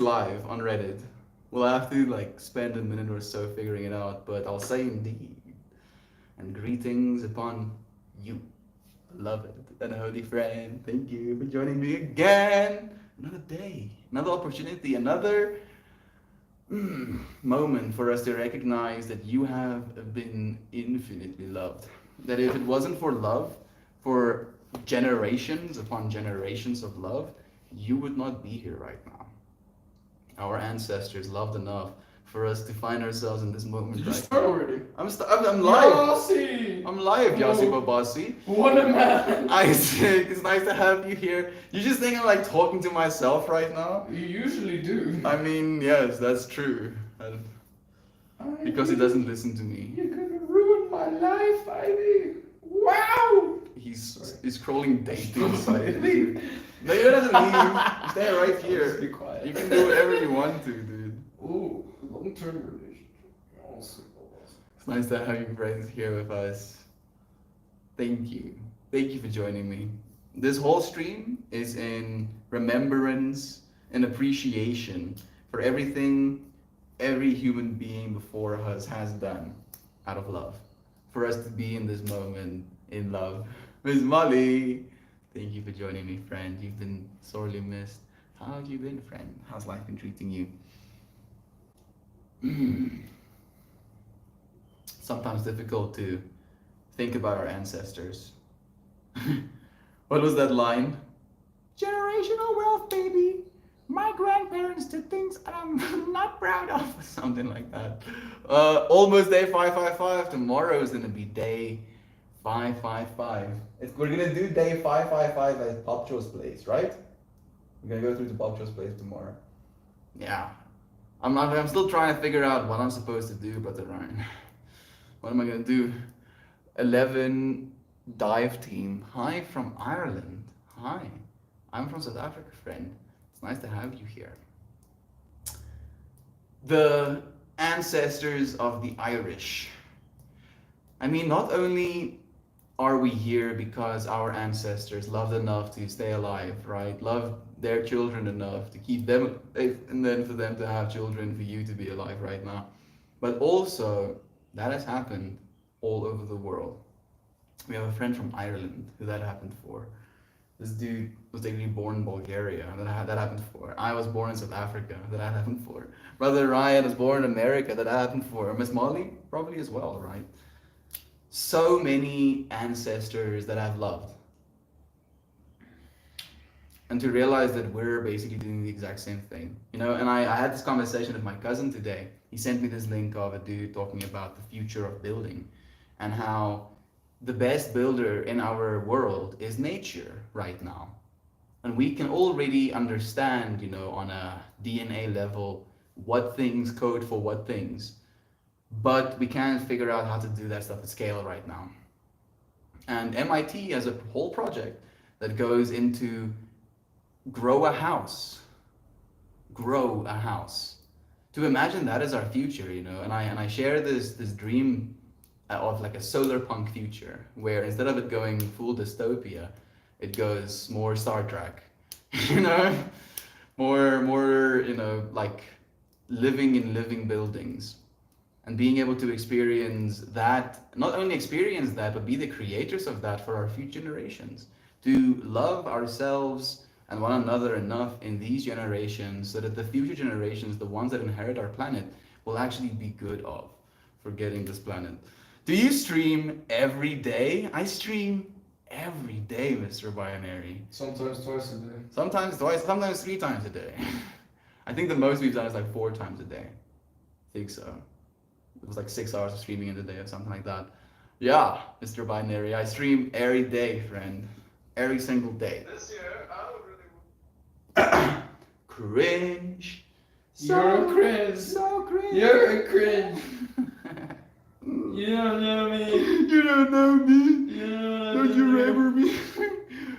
live on Reddit. We'll have to like spend a minute or so figuring it out, but I'll say indeed. And greetings upon you, beloved and holy friend. Thank you for joining me again. Another day, another opportunity, another moment for us to recognize that you have been infinitely loved. That if it wasn't for love, for generations upon generations of love, you would not be here right now. Our ancestors loved enough for us to find ourselves in this moment Did you right start now. already? I'm live. Yossi! I'm live, Yossi Oh, Babasi. what a man! Isaac, it's nice to have you here. You just think I'm like talking to myself right now? You usually do. I mean, yes, that's true. Because he doesn't listen to me. You're gonna ruin my life, Ivy! Wow! He's scrolling dating sites. No, you don't have to leave. Stay right Just be here. quiet. You can do whatever you want to, dude. Ooh, long-term relationship. Also. It's nice to have you friends here with us. Thank you. Thank you for joining me. This whole stream is in remembrance and appreciation for everything every human being before us has done out of love. For us to be in this moment in love. Miss Molly, thank you for joining me, friend. You've been sorely missed. How have you been, friend? How's life been treating you? Sometimes difficult to think about our ancestors. What was that line? Generational wealth, baby. My grandparents did things I'm not proud of. Something like that. Almost day 555. Tomorrow is gonna be day 555. We're gonna do day 555 at Popcho's place, right? We're gonna go through to Popcho's place tomorrow. Yeah. I'm still trying to figure out what I'm supposed to do, Brother Ryan. What am I gonna do? 11 dive team. Hi from Ireland. Hi. I'm from South Africa, friend. It's nice to have you here. The ancestors of the Irish. I mean, not only are we here because our ancestors loved enough to stay alive, right? Loved their children enough to keep them alive, and then for them to have children, for you to be alive right now. But also, that has happened all over the world. We have a friend from Ireland who that happened for. This dude was technically born in Bulgaria. That happened for. I was born in South Africa. That happened for. Brother Ryan was born in America. That happened for. Miss Molly probably as well, right? So many ancestors that I've loved. And to realize that we're basically doing the exact same thing. You know, and I had this conversation with my cousin today. He sent me this link of a dude talking about the future of building and how the best builder in our world is nature right now. And we can already understand, you know, on a DNA level, what things code for what things. But we can't figure out how to do that stuff at scale right now. And MIT has a whole project that goes into grow a house. Grow a house. To imagine that as our future, you know, and I share this dream of like a solar punk future where instead of it going full dystopia, it goes more Star Trek, you know, more you know, like living in living buildings and being able to experience that, not only experience that, but be the creators of that for our future generations, to love ourselves and one another enough in these generations so that the future generations, the ones that inherit our planet, will actually be good of forgetting this planet. Do you stream every day? I stream every day, Mr. Binary. Sometimes twice a day. Sometimes twice, sometimes 3 times a day. I think the most we've done is like 4 times a day. I think so. It was like 6 hours of streaming in the day or something like that. Yeah, Mr. Binary, I stream every day, friend. Every single day. This year, I would really... Cringe. You're a cringe. So cringe. You're a cringe. You don't know me. You don't know me. You Don't you remember me?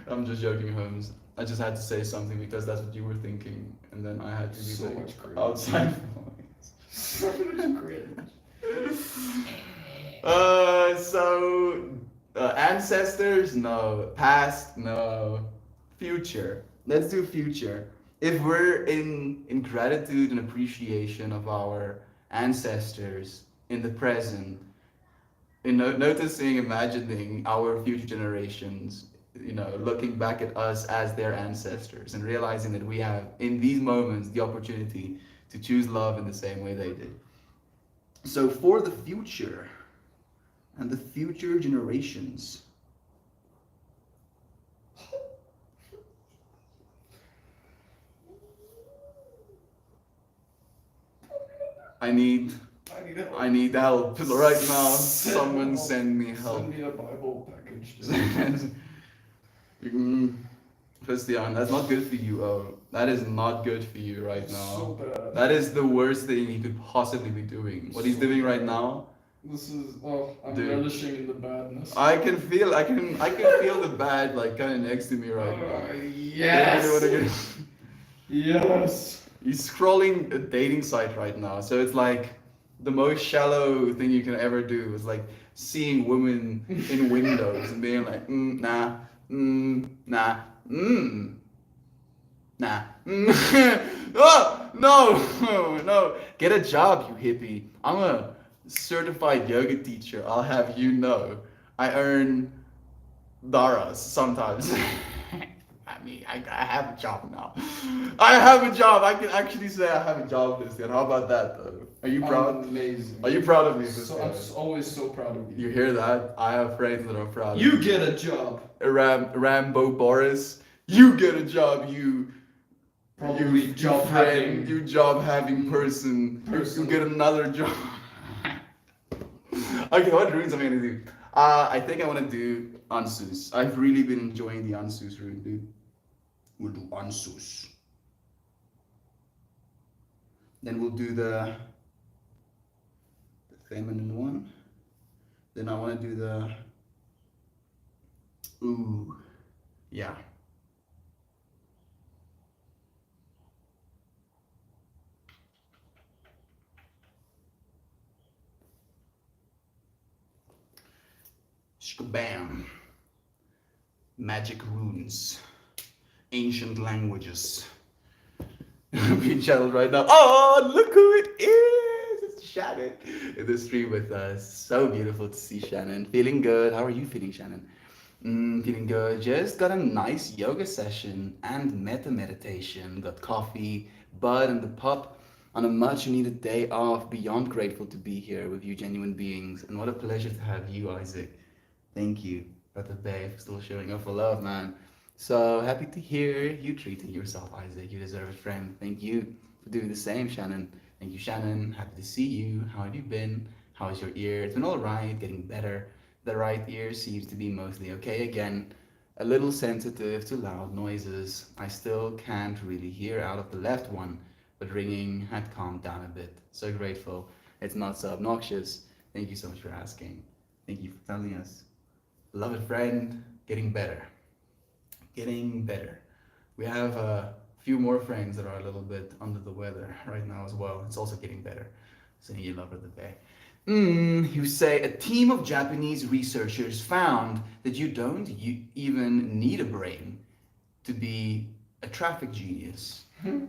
I'm just joking, Holmes. I just had to say something because that's what you were thinking, and then I had to be So the much cringe. outside voice. So much cringe. Ancestors, no. Past, no. Future. Let's do future. if we're in gratitude and appreciation of our ancestors in the present, in noticing, imagining our future generations, looking back at us as their ancestors and realizing that we have, in these moments, the opportunity to choose love in the same way they did. So, for the future and the future generations, I need I need help. I need help right now. Someone send me help. Send me a Bible package. Christian, that's not good for you. Oh, that is not good for you right It's now. so bad. That is the worst thing he could possibly be doing. What he's So doing right bad. now, This is I'm Dude. relishing in the badness. I can feel the bad like kind of next to me right now. Yes. Yes. He's scrolling a dating site right now, so it's like the most shallow thing you can ever do is like seeing women in windows and being like, nah, nah, nah. Oh, no, no. Get a job, you hippie. I'm a certified yoga teacher. I'll have you know. I earn Daras sometimes. I have a job now. I have a job. I can actually say I have a job, Christian. How about that, though? Are you proud? Amazing. Are you proud of me, So, Christian? always so proud of you. You hear that? I have friends that are proud of You me. get a job. Rambo Boris. You get a job, you Probably you job friend, having. you job having person. You get another job. Okay, what runes am I gonna do? I think I wanna do Ansus. I've really been enjoying the Ansus rune, dude. We'll do Ansus. Then we'll do the feminine one. Then I wanna do the yeah. Shkabam. Magic runes. Ancient languages. Being channeled right now. Oh, look who it is! It's Shannon in the stream with us. So beautiful to see Shannon. Feeling good. How are you feeling, Shannon? Feeling good. Just got a nice yoga session and metta meditation. Got coffee, bud, and the pup on a much needed day off. Beyond grateful to be here with you, genuine beings. And what a pleasure to have you, Isaac. Thank you, Brother Bay, for still showing up for love, man. So happy to hear you treating yourself, Isaac. You deserve it, friend. Thank you for doing the same, Shannon. Thank you, Shannon. Happy to see you. How have you been? How is your ear? It's been all right, getting better. The right ear seems to be mostly okay again. A little sensitive to loud noises. I still can't really hear out of the left one, but ringing had calmed down a bit. So grateful. It's not so obnoxious. Thank you so much for asking. Thank you for telling us. Beloved friend, getting better. Getting better. We have a few more friends that are a little bit under the weather right now as well. It's also getting better. Sending you love of the day. You say a team of Japanese researchers found that you don't even need a brain to be a traffic genius.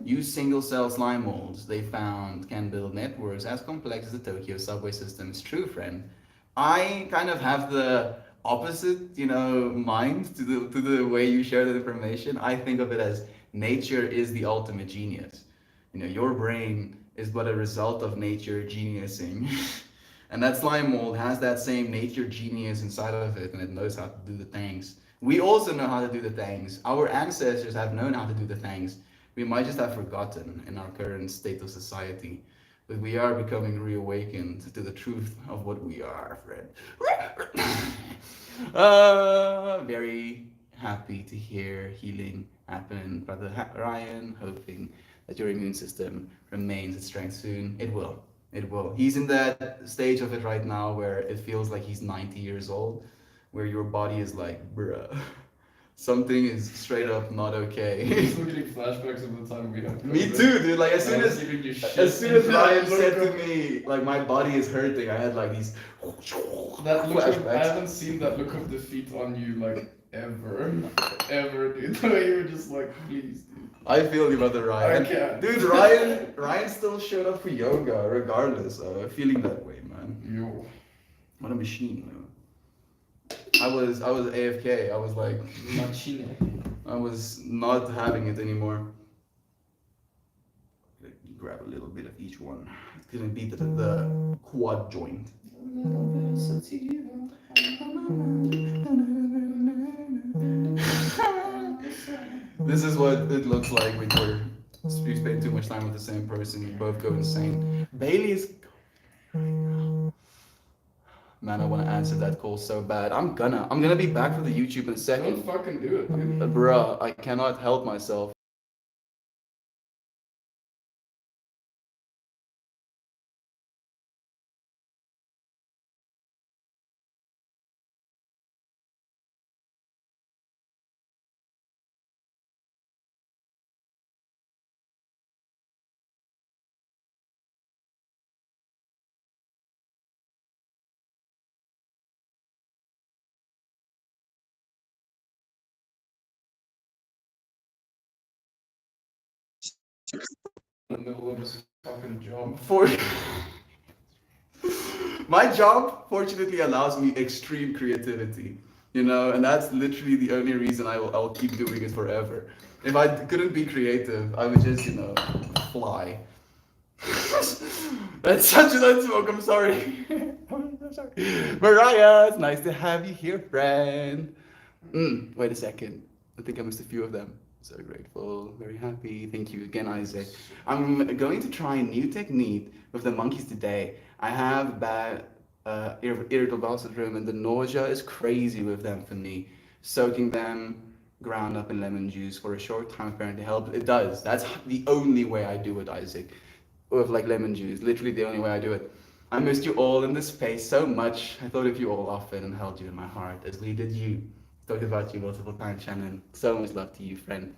Use single cell slime molds they found can build networks as complex as the Tokyo subway system. It's true, friend. I kind of have the opposite, mind to the way you share that information. I think of it as nature is the ultimate genius. Your brain is but a result of nature geniusing. And that slime mold has that same nature genius inside of it, and it knows how to do the things. We also know how to do the things. Our ancestors have known how to do the things. We might just have forgotten in our current state of society. But we are becoming reawakened to the truth of what we are, friend. Very happy to hear healing happen, Brother Ryan, hoping that your immune system remains at strength soon. It will. It will. He's in that stage of it right now where it feels like he's 90 years old, where your body is like, bruh, something is straight up not okay. It's looking flashbacks of the time we had. Me too, dude. Like as soon as Ryan said to me me, like my body is hurting, I had like these that look of, I flashbacks. haven't seen that look of defeat on you like ever, dude. The way you were just like, please, dude. I feel you, brother Ryan. I can't. Dude, Ryan still showed up for yoga regardless. Feeling that way, man. Yo. What a machine, man. I was AFK. I was like, Machine. I was not having it anymore. Grab a little bit of each one. It's gonna be the quad joint. This is what it looks like when you spend too much time with the same person. You both go insane. Bailey is. Man, I want to answer that call so bad. I'm gonna be back for the YouTube in a second. Don't fucking do it, dude. Bruh, I cannot help myself. In the middle of his fucking job. For my job, fortunately, allows me extreme creativity, you know, and that's literally the only reason I'll keep doing it forever. If I couldn't be creative, I would just, you know, fly. That's such a smoke. I'm sorry. I'm so sorry. Mariah, it's nice to have you here, friend. Wait a second. I think I missed a few of them. So grateful, very happy. Thank you again, Isaac. I'm going to try a new technique with the monkeys today. I have bad irritable bowel syndrome, and the nausea is crazy with them for me. Soaking them ground up in lemon juice for a short time apparently helps. It does. That's the only way I do it, Isaac. With like lemon juice, literally the only way I do it. I missed you all in this space so much. I thought of you all often and held you in my heart, as we did you. Talked about you multiple times, Shannon. So much love to you, friend.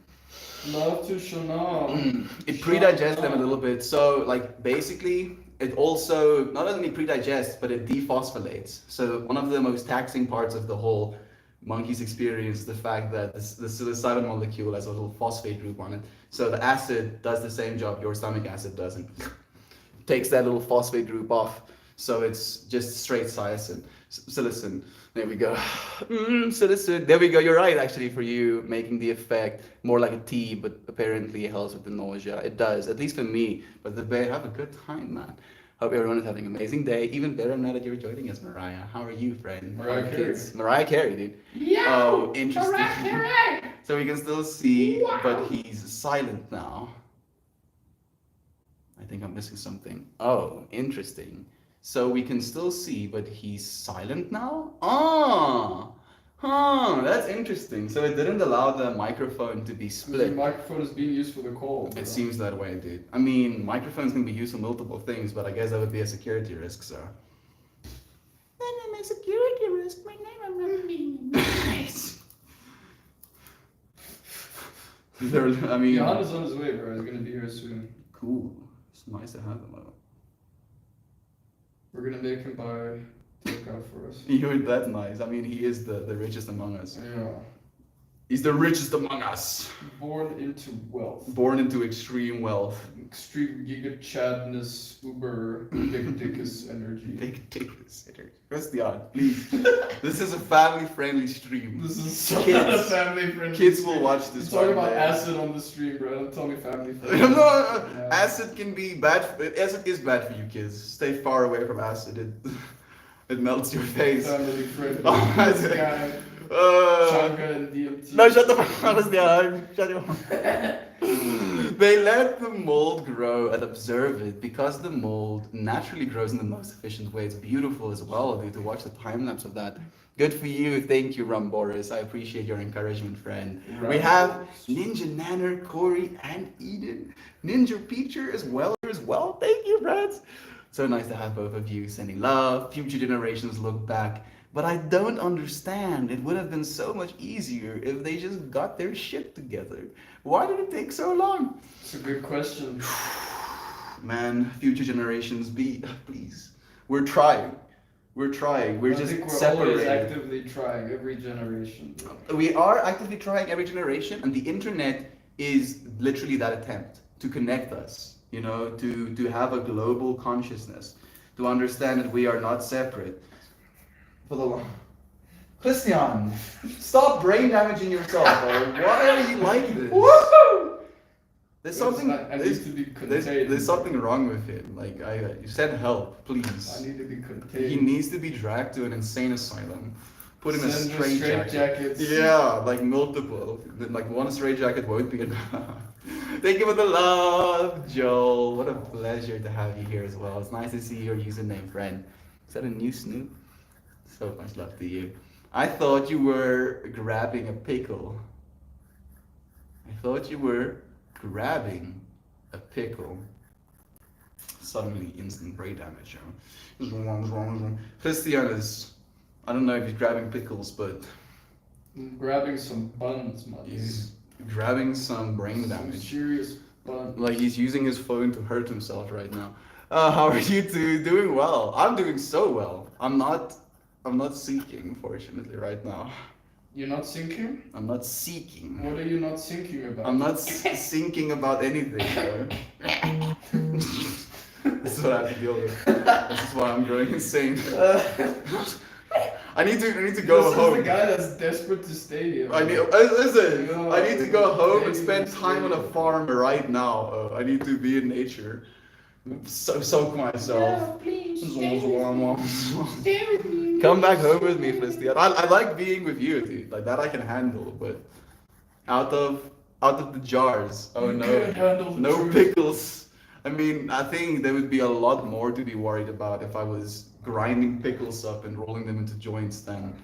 Love to Chanel. It pre-digests them a little bit. So, like, basically, it also not only pre-digests, but it dephosphorates. So, one of the most taxing parts of the whole monkey's experience is the fact that the psilocybin molecule has a little phosphate group on it. So, the acid does the same job your stomach acid doesn't. Takes that little phosphate group off. So, it's just straight psilocin. There we go. Psilocin. There we go. You're right, actually, for you making the effect more like a tea, but apparently it helps with the nausea. It does, at least for me. But the bay, have a good time, man. Hope everyone is having an amazing day. Even better now that you're joining us, Mariah. How are you, friend? Mariah Carey. Mariah Carey, dude. Yeah. Oh, interesting. Mariah Carey. So we can still see, Wow. but he's silent now. I think I'm missing something. Oh, interesting. So we can still see, but he's silent now? That's interesting. So it didn't allow the microphone to be The split. microphone is being used for the call. It seems that way, dude. I mean, microphones can be used for multiple things, but I guess that would be a security risk, so. Then I'm a security risk. My name is I mean, Johan is on his way, bro. He's gonna be here soon. cool. It's nice to have him. Though. We're gonna make him buy takeout for us. You're that nice. I mean, he is the richest among us. Yeah. He's the richest among us. Born into wealth. Born into extreme wealth. Extreme giga chadness, uber, big dickus energy. Big dick considered. Christian, please. This is a family-friendly stream. This is so Kids. not a family friendly. Kids will watch this. Talk one about day. acid on the stream, bro. Don't tell me family friendly. No, Yeah. acid can be bad. Acid is bad for you kids. Stay far away from acid. It melts your face. Family friendly. Oh, This that's- guy, Uh, Shaka and DMT. no, shut the fuck up, Christian. Shut your mouth. They let the mold grow and observe it because the mold naturally grows in the most efficient way. It's beautiful as well, dude, to watch the time lapse of that. Good for you. Thank you, Rum Boris. I appreciate your encouragement, friend. We have Ninja Nanner, Corey, and Eden. Ninja Peacher as well. Thank you, friends. So nice to have both of you sending love. Future generations look back. But I don't understand. It would have been so much easier if they just got their shit together. Why did it take so long? It's a good question. Man, future generations, please. We're trying. We're trying. We're I just think we're always separated. actively trying every generation. Bro. We are actively trying every generation, and the internet is literally that attempt to connect us, to have a global consciousness, to understand that we are not separate. For the long. Christian, stop brain damaging yourself, bro. Why are you like this? Woohoo! There's something. I need to be contained. There's something wrong with him. Like you said, help, I please. need to be contained. He needs to be dragged to an insane asylum. Put him in a Send the straitjacket. straitjackets. Yeah, like multiple. Like one straitjacket won't be enough. Thank you for the love, Joel. What a pleasure to have you here as well. It's nice to see your username, friend. Is that a new Snoop? So much love to you. I thought you were grabbing a pickle. I thought you were grabbing a pickle. Suddenly instant brain damage. Christian is, I don't know if he's grabbing pickles, but I'm grabbing some buns, man. he's grabbing some brain Some damage. serious buns. Like he's using his phone to hurt himself right now. How are you two doing? Well, I'm doing so well. I'm not seeking, fortunately, right now. You're not thinking? I'm not seeking. What are you not thinking about? I'm not thinking about anything, bro. This is what I have to deal with. This is why I'm going insane. I need to go This home. is the guy that's desperate to stay here. Listen, No, I need to go home and spend stay, time on a stay. farm right now. I need to be in nature. Soak myself. Please stay with me. Come back home with me, Christian. I like being with you, dude. Like that I can handle, but out of the jars. Oh You no. can't handle the No truth. pickles. I mean, I think there would be a lot more to be worried about if I was grinding pickles up and rolling them into joints than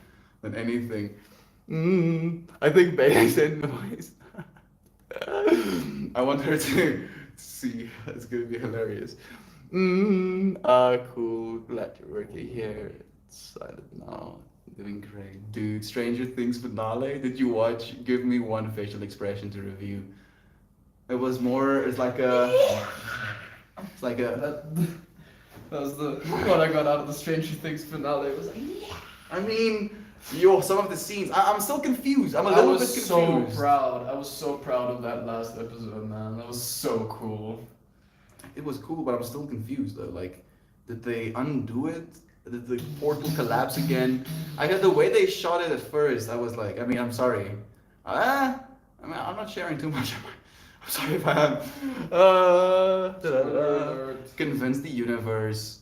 anything. I think Bea said noise. I want her to see. It's gonna be hilarious. Cool. Glad you're working here. Excited now. Doing great. Dude, Stranger Things finale. Did you watch? Give me one facial expression to review. It was more. It's like a. That was the what I got out of the Stranger Things finale. It was like, I mean, some of the scenes. I'm still confused. I'm a I little bit was confused. so proud. I was so proud of that last episode, man. That was so cool. It was cool, but I'm still confused though. Like, did they undo it? Did the portal collapse again? I got the way they shot it at first. I was like, I mean, I'm sorry. I mean, I'm not sharing too much. I'm sorry if I am. Convinced the universe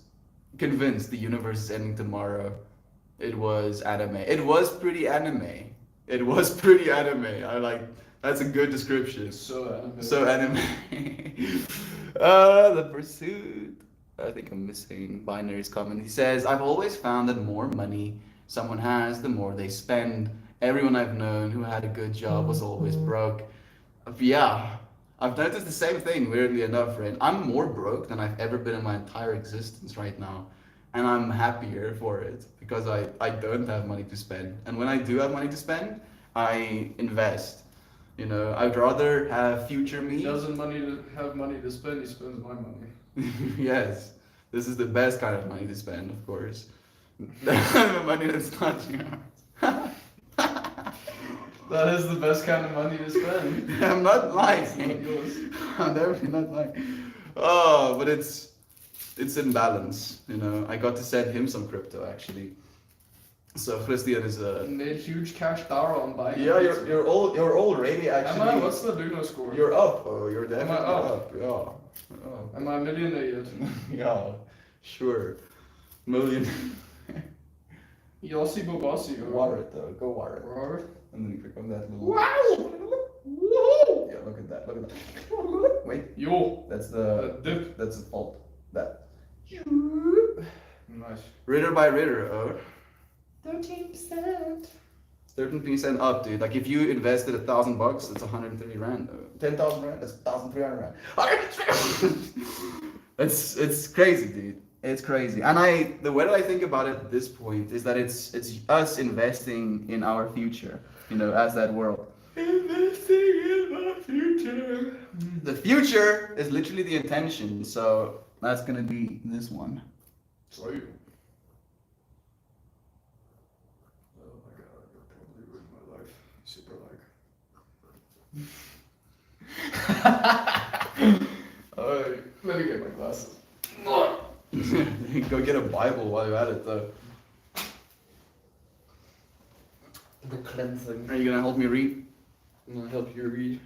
is ending tomorrow. It was anime. It was pretty anime. I like. That's a good description. So anime. So anime. The pursuit. I think I'm missing Binary's comment. He says, I've always found that more money someone has, the more they spend. Everyone I've known who had a good job was always broke. Yeah, I've noticed the same thing, weirdly enough, right? I'm more broke than I've ever been in my entire existence right now. And I'm happier for it because I don't have money to spend. And when I do have money to spend, I invest. I'd rather have future me. He doesn't have money to spend, he spends my money. Yes, this is the best kind of money to spend, of course. The money that's not yours. That is the best kind of money to spend. I'm not lying. It's not yours. I'm definitely not lying. Oh, but it's in balance. I got to send him some crypto actually. So Christian is a. Made huge cash dollar on buying. Yeah, you're already actually. Am I? What's the Luno score? You're up. Oh, you're definitely up? up. Yeah. Oh. Am I a millionaire yet? Yeah. Sure. Million. Yossi Bobossi. Water it though. Go water it. Robert. And then you click on that little. Wow! Yeah, look at that. Look at that. Wait. Yo! That's the. Dip. That's the fault. That. Nice. Ritter by Ritter. Oh. 13%. 13% up, dude. Like if you invested $1,000, it's 130 rand. 10,000 rand, that's 1,300 rand. It's crazy, dude. It's crazy. And the way that I think about it at this point is that it's us investing in our future, as that world. Investing in my future. The future is literally the intention, so that's gonna be this one. So you. Oh my god, you're totally ruined my life. Super like. Let me get my glasses. Go get a Bible while you're at it, though. The cleansing. Are you gonna help me read? I'm gonna help you read.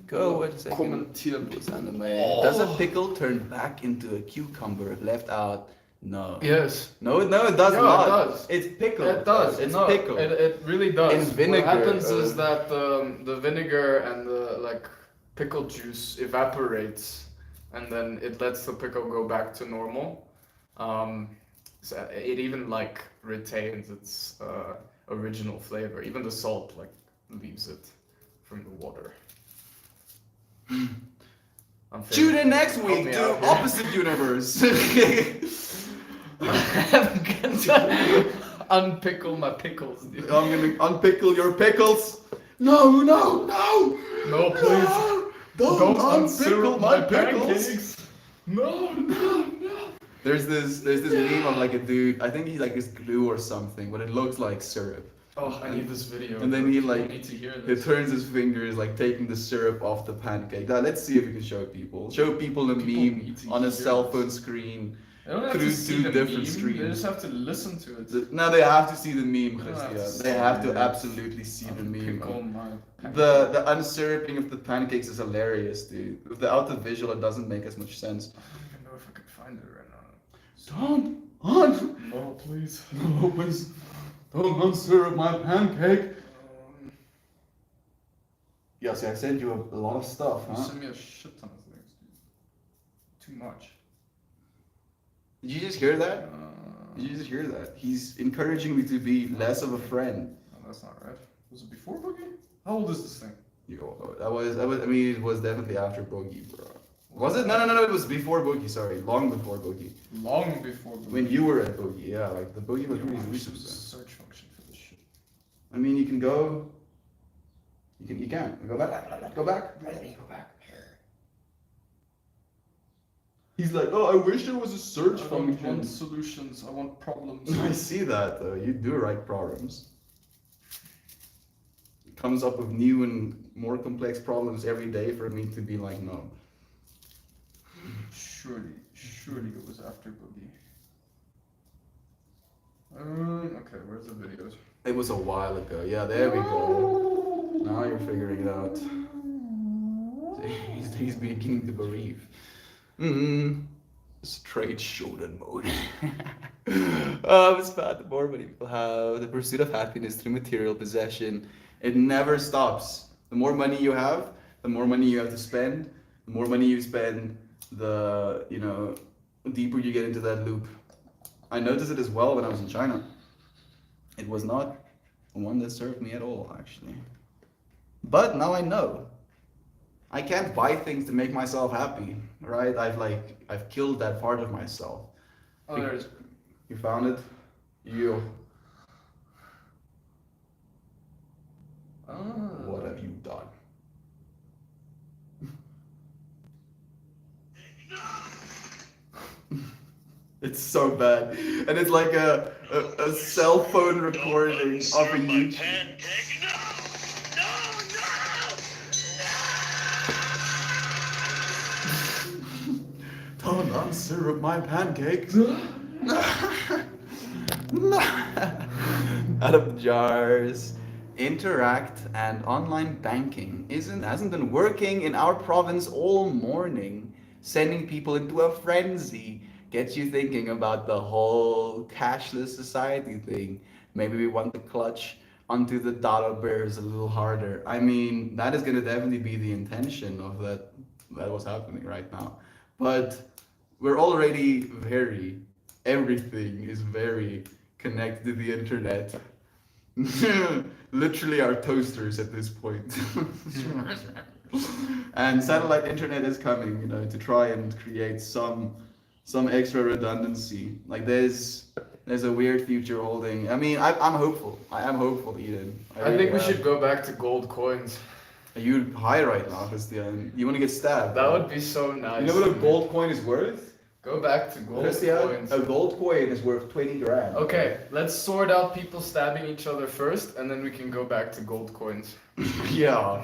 Go a second. Kommentieren bitte. Anime. Does a pickle turn back into a cucumber if left out? No. Yes. No, it does Yeah, not. it does. It's pickle. It does. It's no, pickle. It really does. In vinegar, What happens is that the vinegar and the like pickle juice evaporates, and then it lets the pickle go back to normal. So it even like retains its original flavor. Even the salt like leaves it from the water. Tune in next Help week me to out here. Opposite Universe. I'm gonna unpickle my pickles, dude. I'm gonna unpickle your pickles. No, no, no! No, please. No, don't unpickle unsyrup my pickles. No, no, no. There's this meme of like a dude. I think he's like this glue or something, but it looks like syrup. Oh, I need this video. And then he I like need to hear he this. turns his fingers like taking the syrup off the pancake. Now let's see if we can show people. Show people the People meme need to on a hear cell this. phone screen. They don't have through to see two the different meme, streams. They just have to listen to it. No, they have to see the meme, They don't have Christian. to They see have to it. absolutely see the meme. Pickle my The unsyruping of the pancakes is hilarious, dude. Without the visual, it doesn't make as much sense. I don't even know if I can find it right now. Don't No, please. no, please, don't unsyrup my pancake. Yes, I sent you a lot of stuff, You huh? sent me a shit ton of things, dude. Too much. Did you just hear that? Did you just hear that? He's encouraging me to be less of a friend. No, that's not right. Was it before Boogie? How old is this thing? That was. I mean, it was definitely after Boogie, bro. Was it? No. It was before Boogie. Sorry, long before Boogie. Long before Boogie. When you were at Boogie, yeah, like the Boogie was really There's recent. a search function for this shit. I mean, you can go. You can go back. Go back. Go back. He's like, oh, I wish there was a search I don't function. want solutions, I want problems. I see that though. You do write problems. It comes up with new and more complex problems every day for me to be like, no. Surely it was after Boogie. Okay, where's the videos? It was a while ago. Yeah, there we go. Now you're figuring it out. He's beginning to believe. Straight shonen mode. It's bad. The more money people have, the pursuit of happiness through material possession, it never stops. The more money you have, the more money you have to spend. The more money you spend, the deeper you get into that loop. I noticed it as well when I was in China. It was not one that served me at all, actually. But now I know. I can't buy things to make myself happy, right? I've killed that part of myself. Oh, there's. You found it? You. What have you done? It's so bad, and it's like a cell phone recording of a YouTube. Don't unsyrup my pancakes. Out of the jars. Interact and online banking hasn't been working in our province all morning. Sending people into a frenzy gets you thinking about the whole cashless society thing. Maybe we want to clutch onto the dollar bills a little harder. I mean, that is going to definitely be the intention of that was happening right now. But we're already everything is very connected to the internet. Literally our toasters at this point. And satellite internet is coming, to try and create some extra redundancy. Like there's a weird future holding. I mean, I'm hopeful. I am hopeful, Eden. I think we should go back to gold coins. Are you high right now, Christian? You want to get stabbed? That would be so nice. You know what a gold coin is worth? Go back to gold Christian, coins. a gold coin is worth 20 grand. Okay, let's sort out people stabbing each other first, and then we can go back to gold coins. Yeah.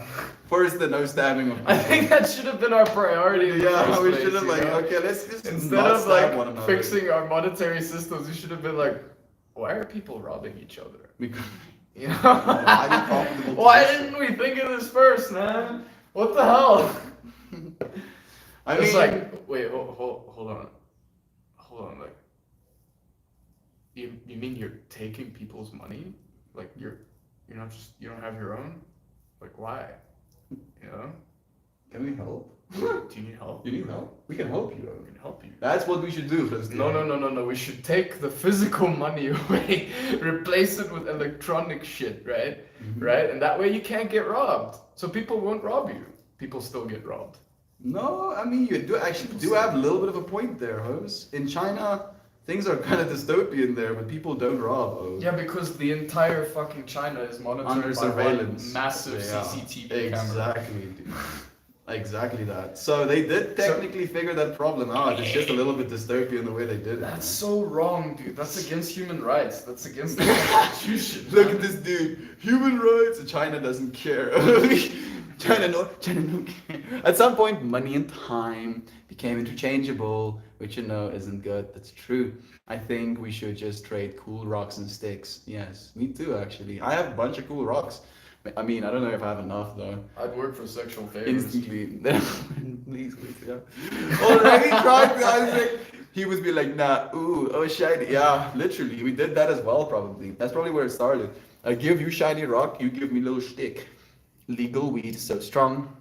First, the no stabbing of I think that should have been our priority. In the Yeah, first we place, should have you like, know? okay, let's just Instead not of stab one like another. fixing our monetary systems, we should have been like, why are people robbing each other? Because You know? highly profitable Why position. didn't we think of this first, man? What the hell? I It's mean, like, wait, hold on, like, you mean you're taking people's money? Like you're not just, you don't have your own? Like why? You know? can we help? Do you need help? You need help? We can help you. We can help you. That's what we should do, Christian. No. We should take the physical money away, replace it with electronic shit, right? Mhm. Right? And that way you can't get robbed. So people won't rob you. People still get robbed. No, I mean you do actually do have a little bit of a point there, Holmes. In China, things are kind of dystopian there, but people don't rob. Oh. Yeah, because the entire fucking China is monitored Under by surveillance. one massive Yeah, CCTV camera. Exactly, dude. Exactly that. So they did technically figure that problem out. It's just a little bit dystopian the way they did it. That's so wrong, dude. That's against human rights. That's against the Constitution. Look at this dude. Human rights. China doesn't care. China no care. At some point, money and time became interchangeable, which you know isn't good. That's true. I think we should just trade cool rocks and sticks. Yes, me too. Actually, I have a bunch of cool rocks. I mean, I don't know if I have enough though. I'd work for sexual favors. Instantly, please, yeah. Already tried, Isaac. He would be like, nah, ooh, oh shiny. Yeah, literally, we did that as well. Probably that's probably where it started. I give you shiny rock, you give me little stick. Legal weed is so strong.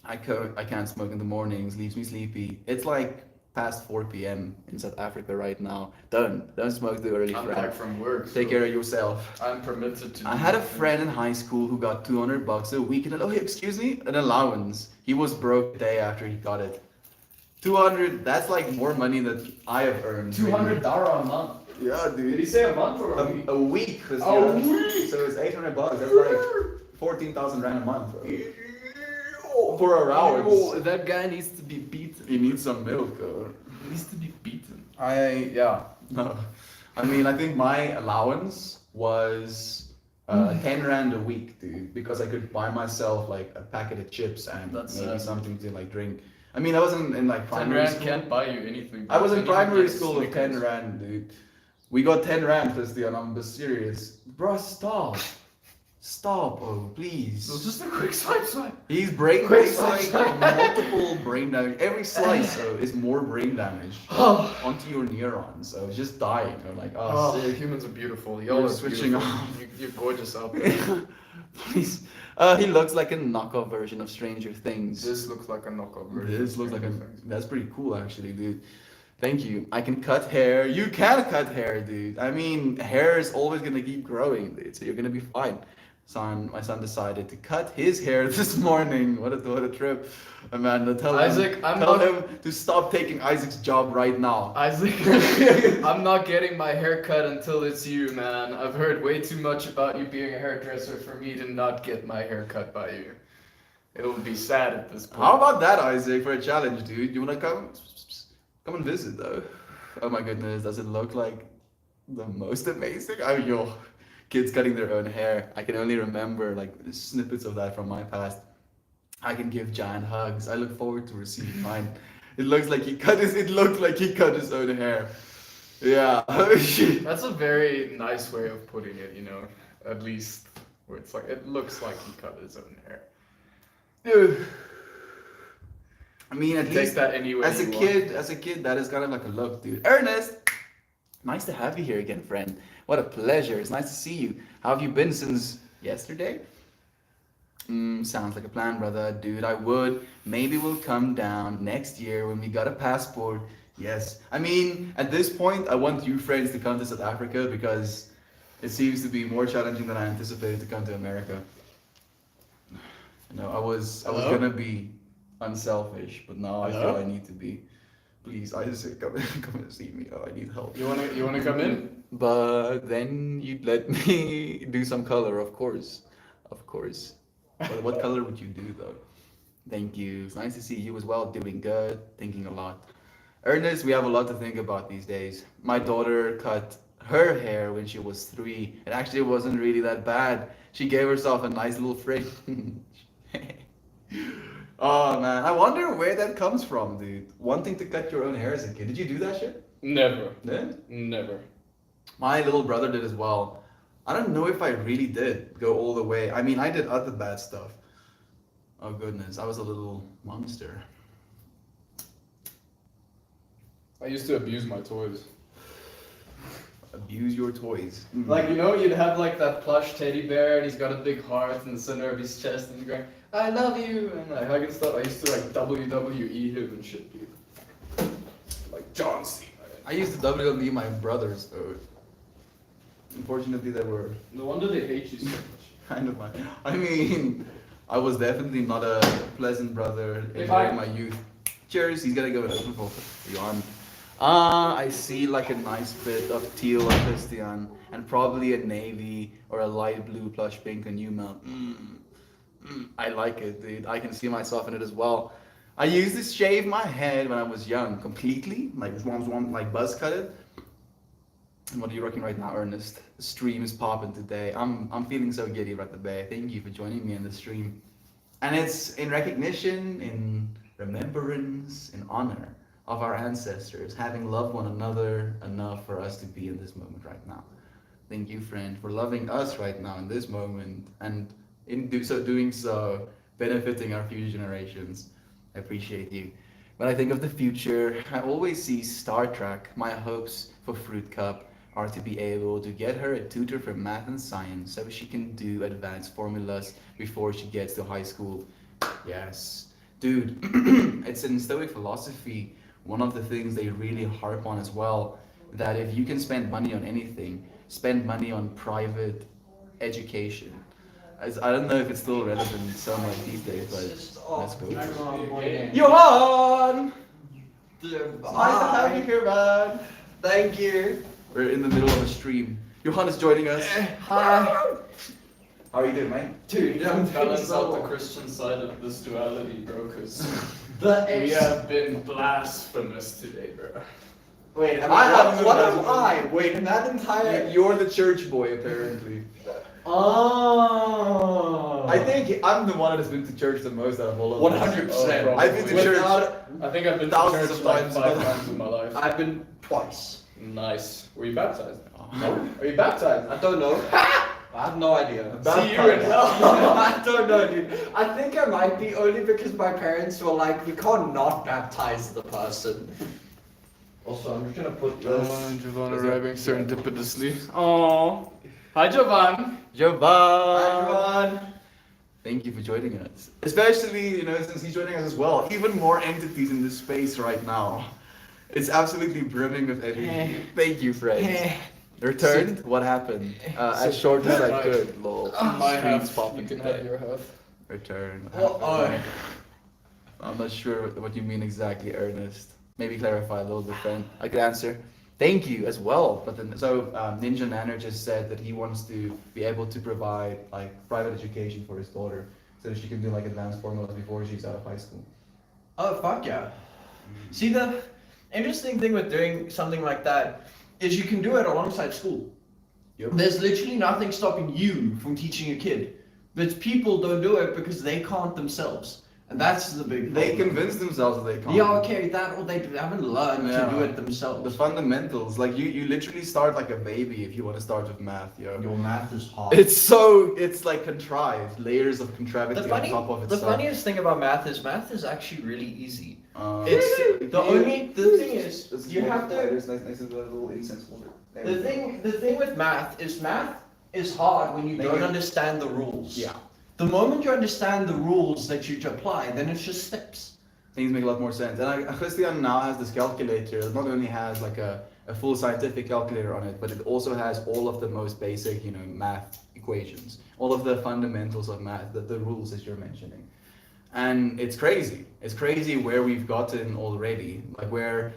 I can't smoke in the mornings, leaves me sleepy. It's like past 4 p.m. in South Africa right now. Don't smoke too early, I'm friend. back from work. Take so care of yourself. I'm permitted to. I do had a nothing. friend in high school who got $200 a week and excuse me, an allowance. He was broke the day after he got it. 200, that's like more money than I have earned. $200 a month. Yeah, Did he dude. say a month or a week? A week. A week? So it's $800. That's like 14,000 rand a month, bro. 4 hours. Oh, that guy needs to be beaten. He needs some milk. He needs to be beaten. Yeah. No. I mean, I think my allowance was 10 rand a week, dude, because I could buy myself like a packet of chips and That's maybe sad. something to like drink. I mean, I wasn't in like 10 primary rand school. can't buy you anything. I was in Can't even primary get school with 10 Snickers. rand, dude. We got 10 rand, Christian. I'm serious. Bro, stop. Stop, oh, please. It was just a quick swipe. He's brain Quick he's like slice. multiple brain damage. Every slice is more brain damage onto your neurons. So it's just dying. I'm like, oh, Oh, sick. humans are beautiful. We're Y'all are switching beautiful. off. You're gorgeous out there. Please. He looks like a knockoff version of Stranger Things. This looks like a knockoff version. This of looks like a. Stranger Things. That's pretty cool, actually, dude. Thank you. I can cut hair. You can cut hair, dude. I mean, hair is always gonna keep growing, dude. So you're gonna be fine. My son decided to cut his hair this morning. What a trip, Amanda. Tell Isaac, him, I'm tell not- him to stop taking Isaac's job right now. Isaac, I'm not getting my hair cut until it's you, man. I've heard way too much about you being a hairdresser for me to not get my hair cut by you. It will be sad at this point. How about that, Isaac, for a challenge, dude? You wanna come? Come and visit, though. Oh my goodness, does it look like the most amazing? I mean, yo, kids cutting their own hair. I can only remember like snippets of that from my past. I can give giant hugs. I look forward to receiving mine. It looks like he cut his. It looked like he cut his own hair. Yeah. That's a very nice way of putting it, you know. At least where it's like it looks like he cut his own hair. Dude. I mean, at Take least that any way as a you kid, that is kind of like a look, dude. Ernest, nice to have you here again, friend. What a pleasure. It's nice to see you. How have you been since yesterday? Sounds like a plan, brother. Dude, I would. Maybe we'll come down next year when we got a passport. Yes. I mean, at this point, I want you friends to come to South Africa because it seems to be more challenging than I anticipated to come to America. You know, I was Hello? gonna be unselfish, but now I Hello? feel I need to be. Please, Isaac, come and see me. Oh, I need help. You wanna come in? But then you'd let me do some color, of course. Of course. What color would you do though? Thank you. It's nice to see you as well, doing good, thinking a lot. Ernest, we have a lot to think about these days. My daughter cut her hair when she was 3. It actually wasn't really that bad. She gave herself a nice little fringe. Oh man, I wonder where that comes from, dude. Wanting to cut your own hair as a kid. Did you do that shit? Never. Yeah? Never. My little brother did as well. I don't know if I really did go all the way. I mean, I did other bad stuff. Oh goodness, I was a little monster. I used to abuse my toys. Abuse your toys. Like, you know, you'd have like that plush teddy bear and he's got a big heart in the center of his chest and he's going, I love you, and like hugging stuff. I used to like WWE him and shit, dude. Like John Cena. I used to WWE my brothers. Unfortunately, they were No wonder they hate you so much. kind of my. I mean, I was definitely not a pleasant brother during my youth. Cheers. He's gonna go with open for Johan. I see like a nice bit of teal on Christian, and probably a navy or a light blue plush pink on you, Mel. I like it, dude. I can see myself in it as well. I used to shave my head when I was young, completely, like like buzz cut it. And what are you rocking right now, Ernest? The stream is popping today. I'm feeling so giddy right the bay. Thank you for joining me in the stream. And it's in recognition, in remembrance, in honor of our ancestors, having loved one another enough for us to be in this moment right now. Thank you, friend, for loving us right now in this moment, and in doing so, benefiting our future generations. I appreciate you. When I think of the future, I always see Star Trek. My hopes for Fruit Cup are to be able to get her a tutor for math and science so she can do advanced formulas before she gets to high school. Yes. Dude, it's in Stoic philosophy, one of the things they really harp on as well, that if you can spend money on anything, spend money on private education. I don't know if it's still relevant so much these days, but let's go. Johan! It's nice to have you here, man. Thank you. We're in the middle of a stream. Johan is joining us. Hi. How are you doing, mate? Dude, I'm Balance out the so... Christian side of this duality, bro, because The we ex... have been blasphemous today, bro. Wait, am I I... haven't What been am I? Wait, in that entire... You're the church boy, apparently. Oh. I think I'm the one that's been to church the most out of all of us. 100%. I've been to Without- I think I've been to Thousands church of like times. 5 times in my life. I've been twice. Nice. Were you baptized? No. Are you baptized? I don't know. I have no idea. See you in hell. I don't know, dude. I think I might be only because my parents were like, we can't not baptize the person. Also, I'm just gonna put this. Jovan arriving serendipitously. Oh. Hi, Jovan. Jovan! Everyone. Thank you for joining us. Especially, since he's joining us as well. Even more entities in this space right now. It's absolutely brimming with energy. Thank you, friends. Returned? What happened? As short as I could, lol. My Streams half. popping You can today. have your half. Return. Oh. I'm not sure what you mean exactly, Ernest. Maybe clarify a little bit, friend. I could answer. Thank you as well. But then, Ninja Nanner just said that he wants to be able to provide like private education for his daughter, so that she can do like advanced formulas before she's out of high school. Oh, fuck yeah. See, the interesting thing with doing something like that is you can do it alongside school. Yep. There's literally nothing stopping you from teaching a kid. But people don't do it because they can't themselves. And that's the big They problem. convince themselves that they can't. Yeah, okay, that or they haven't learned to do it The themselves. fundamentals, like you literally start like a baby if you want to start with math, yo. Your math is hard. It's like contrived, layers of contravity The, on top of the itself. funniest thing about math is actually really easy. It's The thing is you have to. There's nice little incense holder. The thing with math is hard when you Thank don't you. understand the rules. Yeah. The moment you understand the rules that you apply, then it's just steps. Things make a lot more sense. And Christian now has this calculator that not only has like a full scientific calculator on it, but it also has all of the most basic, math equations, all of the fundamentals of math, the rules that you're mentioning. And it's crazy. It's crazy where we've gotten already. Like where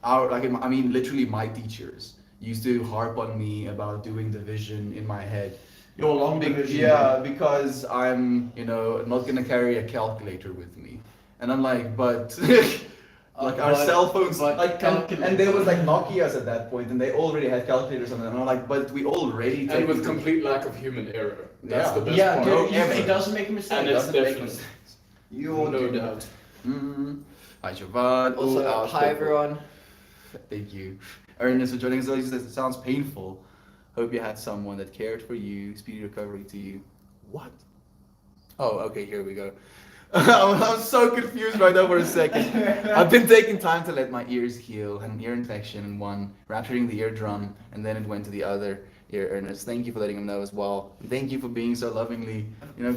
literally my teachers used to harp on me about doing division in my head. Your long division. Yeah, because I'm, not gonna carry a calculator with me. And I'm like, but like our but- cell phones, but like and there was like Nokia's at that point, and they already had calculators on them. And I'm like, but we already And take with it- complete lack of human error. That's Yeah. the best Yeah, part. dude, ever. it doesn't make a mistake. And it's doesn't make different. mistakes. You all No do. doubt. Mm-hmm. Hi, Siobhan. Also, Ooh, ouch, hi painful. everyone. Thank you. Ernest for joining us. He says, it sounds painful. Hope you had someone that cared for you. Speedy recovery to you. What? Oh, okay, here we go. I'm so confused right now for a second. I've been taking time to let my ears heal. Had an ear infection in one, rupturing the eardrum, and then it went to the other ear. Ernest, thank you for letting him know as well. And thank you for being so lovingly,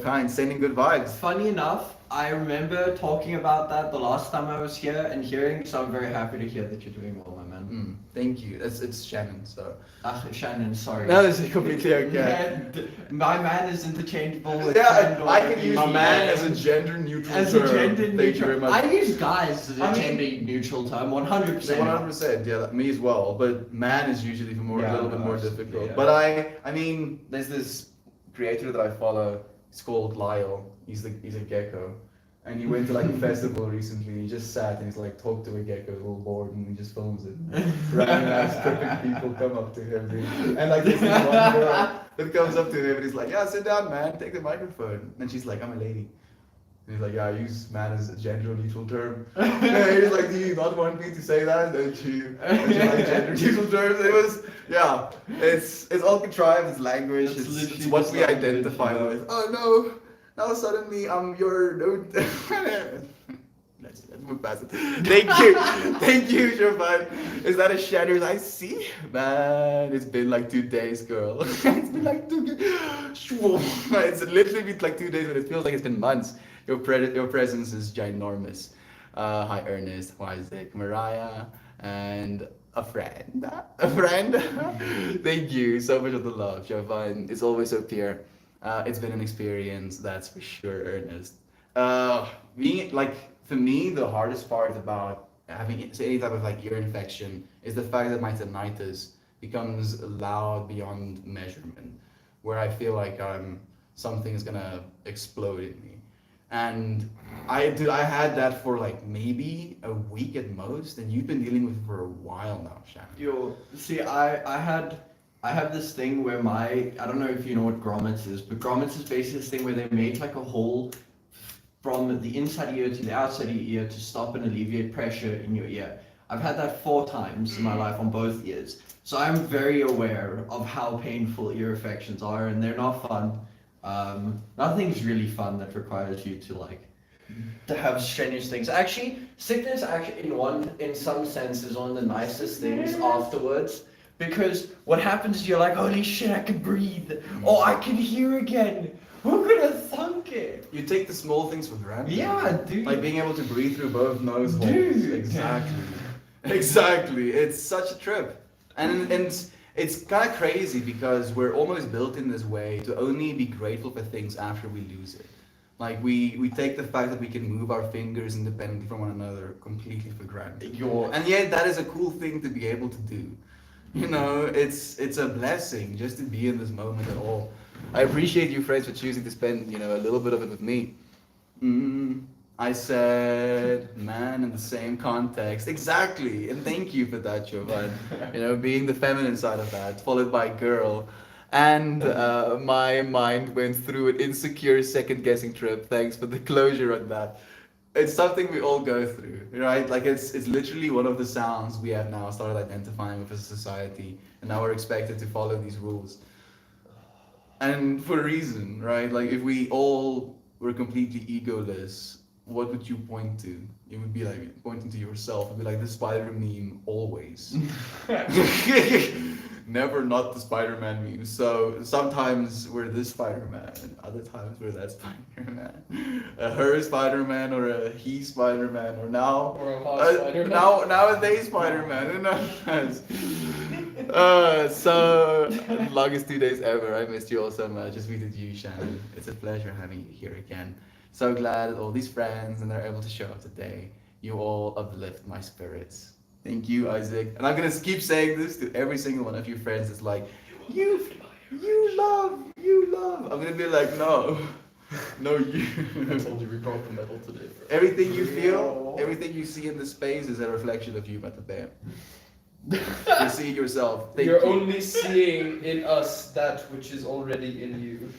kind, sending good vibes. Funny enough, I remember talking about that the last time I was here and hearing, so I'm very happy to hear that you're doing well, my man. Thank you. It's Shannon, so. Shannon, sorry. No, this is completely okay. Man, my man is interchangeable with Yeah, friend or I can whatever use you man need. as a gender neutral As term. a gender Thank you very neutral. much. I use guys as a I mean- gender neutral term, 100%. 100%, yeah, me as well. But man is usually a Yeah, little bit more ours, difficult. yeah. But I mean, there's this creator that I follow. It's called Lyle. He's a gecko, and he went to like a festival recently. And he just sat and he's like talked to a gecko, a little bored, and he just films it. Random ass tripping people come up to him, dude. And like there's this one girl that comes up to him and he's like, "Yeah, sit down, man. Take the microphone." And she's like, "I'm a lady." And he's like, "Yeah, I use man as a gender neutral term." And he's like, "Do you not want me to say that? Don't you like gender neutral terms?" It was, yeah, it's all contrived, it's language, It's it's literally what just we language, identify you know? with. Oh no, now suddenly I'm your no. Let's move past it. Thank you, Siobhan. Is that a shadows I see? Man, it's been like 2 days, girl. It's been like 2 days. It's literally been like 2 days, but it feels like it's been months. Your presence is ginormous. Hi, Ernest. Hi, Isaac, Mariah, and a friend. A friend. Thank you so much for the love, Siobhan. It's always so pure. It's been an experience, that's for sure, Ernest. Being like, for me, the hardest part about having any type of like ear infection is the fact that my tinnitus becomes loud beyond measurement, where I feel like something is gonna explode in me. And I had that for like maybe a week at most, and you've been dealing with it for a while now, Shannon. See, I have this thing where I don't know if you know what grommets is, but grommets is basically this thing where they make like a hole from the inside ear to the outside of your ear to stop and alleviate pressure in your ear. I've had that 4 times in my life on both ears. So I'm very aware of how painful ear infections are, and they're not fun. Nothing's really fun that requires you to have strenuous things. Actually, sickness in some sense is one of the nicest things afterwards, because what happens is you're like, holy shit, I can breathe. Oh, I can hear again. Who could have thunk it? You take the small things for granted. Yeah, dude. Like being able to breathe through both nose holes. Dude. Exactly. Exactly. It's such a trip. And it's kind of crazy because we're almost built in this way to only be grateful for things after we lose it. Like we take the fact that we can move our fingers independently from one another completely for granted. And yet that is a cool thing to be able to do. It's a blessing just to be in this moment at all. I appreciate you, friends, for choosing to spend, a little bit of it with me. I said man in the same context. Exactly. And thank you for that, Jovan. Being the feminine side of that, followed by girl. And my mind went through an insecure second guessing trip. Thanks for the closure on that. It's something we all go through, right? Like it's literally one of the sounds we have now started identifying with as a society. And now we're expected to follow these rules. And for a reason, right? Like if we all were completely egoless, what would you point to? It would be like pointing to yourself. It'd be like the spider meme always. Never not the Spider-Man meme. So sometimes we're this Spider-Man, and other times we're that Spider-Man. A her Spider-Man or a he Spider-Man, or now Or a hot Spider-Man. nowadays Spider-Man. Who knows? So longest 2 days ever. I missed you all so much. Just tweeted you, Shannon. It's a pleasure having you here again. So glad all these friends and they're able to show up today. You all uplift my spirits. Thank you, Isaac. And I'm gonna keep saying this to every single one of you friends. It's like, you love. I'm gonna be like, no, No, you. I told you we brought the metal today. Bro. Everything you feel, Yeah. everything you see in the space is a reflection of you, Meta Bear. You see it yourself. Thank You're you. only seeing in us that which is already in you.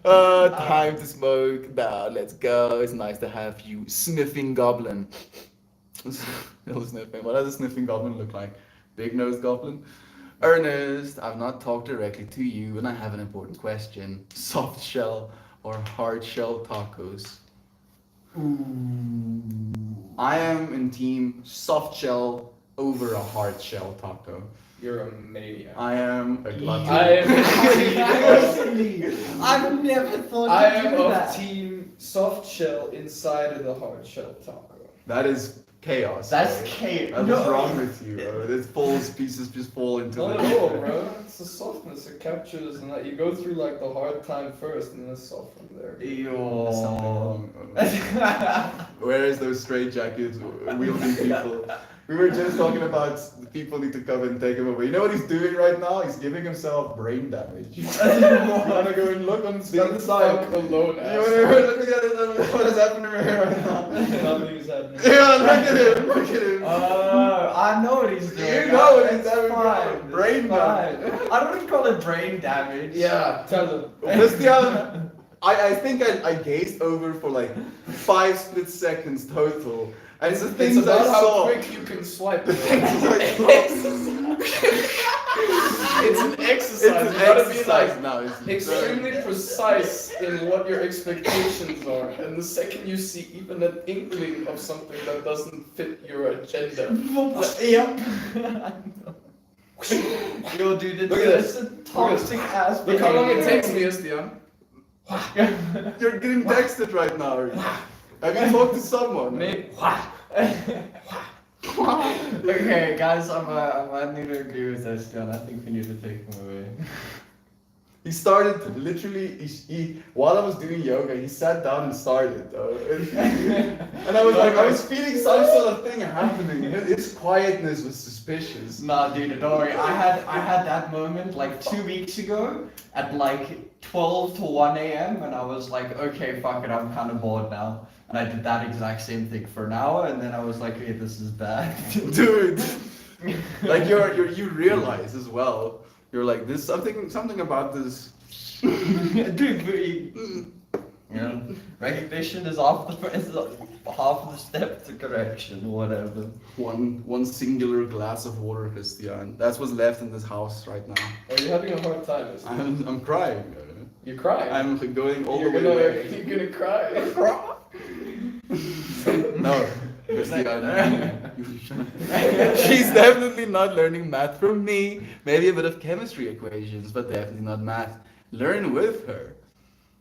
Time to smoke. Now, let's go. It's nice to have you, sniffing goblin. Little sniffing. What does a sniffing goblin look like? Big nosed goblin. Ernest, I've not talked directly to you, and I have an important question. Soft shell or hard shell tacos? I am in team soft shell over a hard shell taco. You're a maniac. I am a glutton. I've never thought I to am do of that. team soft shell inside of the hard shell taco. That is chaos. That's bro. chaos. What's wrong with you, bro? This falls pieces just fall into Not the at all, bro. It's the softness it captures, and that you go through like the hard time first, and then it's soft from there. Something Yo. wrong. Where is those straight jackets wielding people? We were just talking about the people need to come and take him away. You know what he's doing right now? He's giving himself brain damage. You wanna go and look on the inside? Fuck alone, You asshole. wanna look at what is happening right now? Nothing is happening. Yeah, look at him, look at him. I know what he's doing. You know what he's It's having, fine. brain It's fine. damage. I don't call it brain damage. Yeah, tell him. Christian, I think I gazed over for like 5 split seconds total. And the It's things I about how saw. quick you can swipe. The bro. things I saw. It's an exercise. It's an You gotta be exercise like now. It's extremely precise in what your expectations are, and the second you see even an inkling of something that doesn't fit your agenda, Yep. Yo, dude, Look at it's a toxic ass. look how long it takes me, Estian. You're getting texted right now. Have you talked to someone? Maybe. Okay, guys, I need to agree with this, John. I think we need to take him away. He started literally, he while I was doing yoga, he sat down and started. And I was like, I was feeling some sort of thing happening. His quietness was suspicious. Nah, dude, don't worry. I had that moment like 2 weeks ago at like 12 to 1 a.m. and I was like, okay, fuck it, I'm kind of bored now. And I did that exact same thing for an hour, and then I was like, okay, this is bad. Dude, like you realize as well. You're like, this something about this. Dude, you know, recognition is half the step to correction, or whatever. One singular glass of water, Christian. That's what's left in this house right now. Are you having a hard time? Estian? I'm crying. You crying? I'm going all You're the way gonna, away. you're gonna cry. No, Christian. She's definitely not learning math from me. Maybe a bit of chemistry equations, but definitely not math. Learn with her.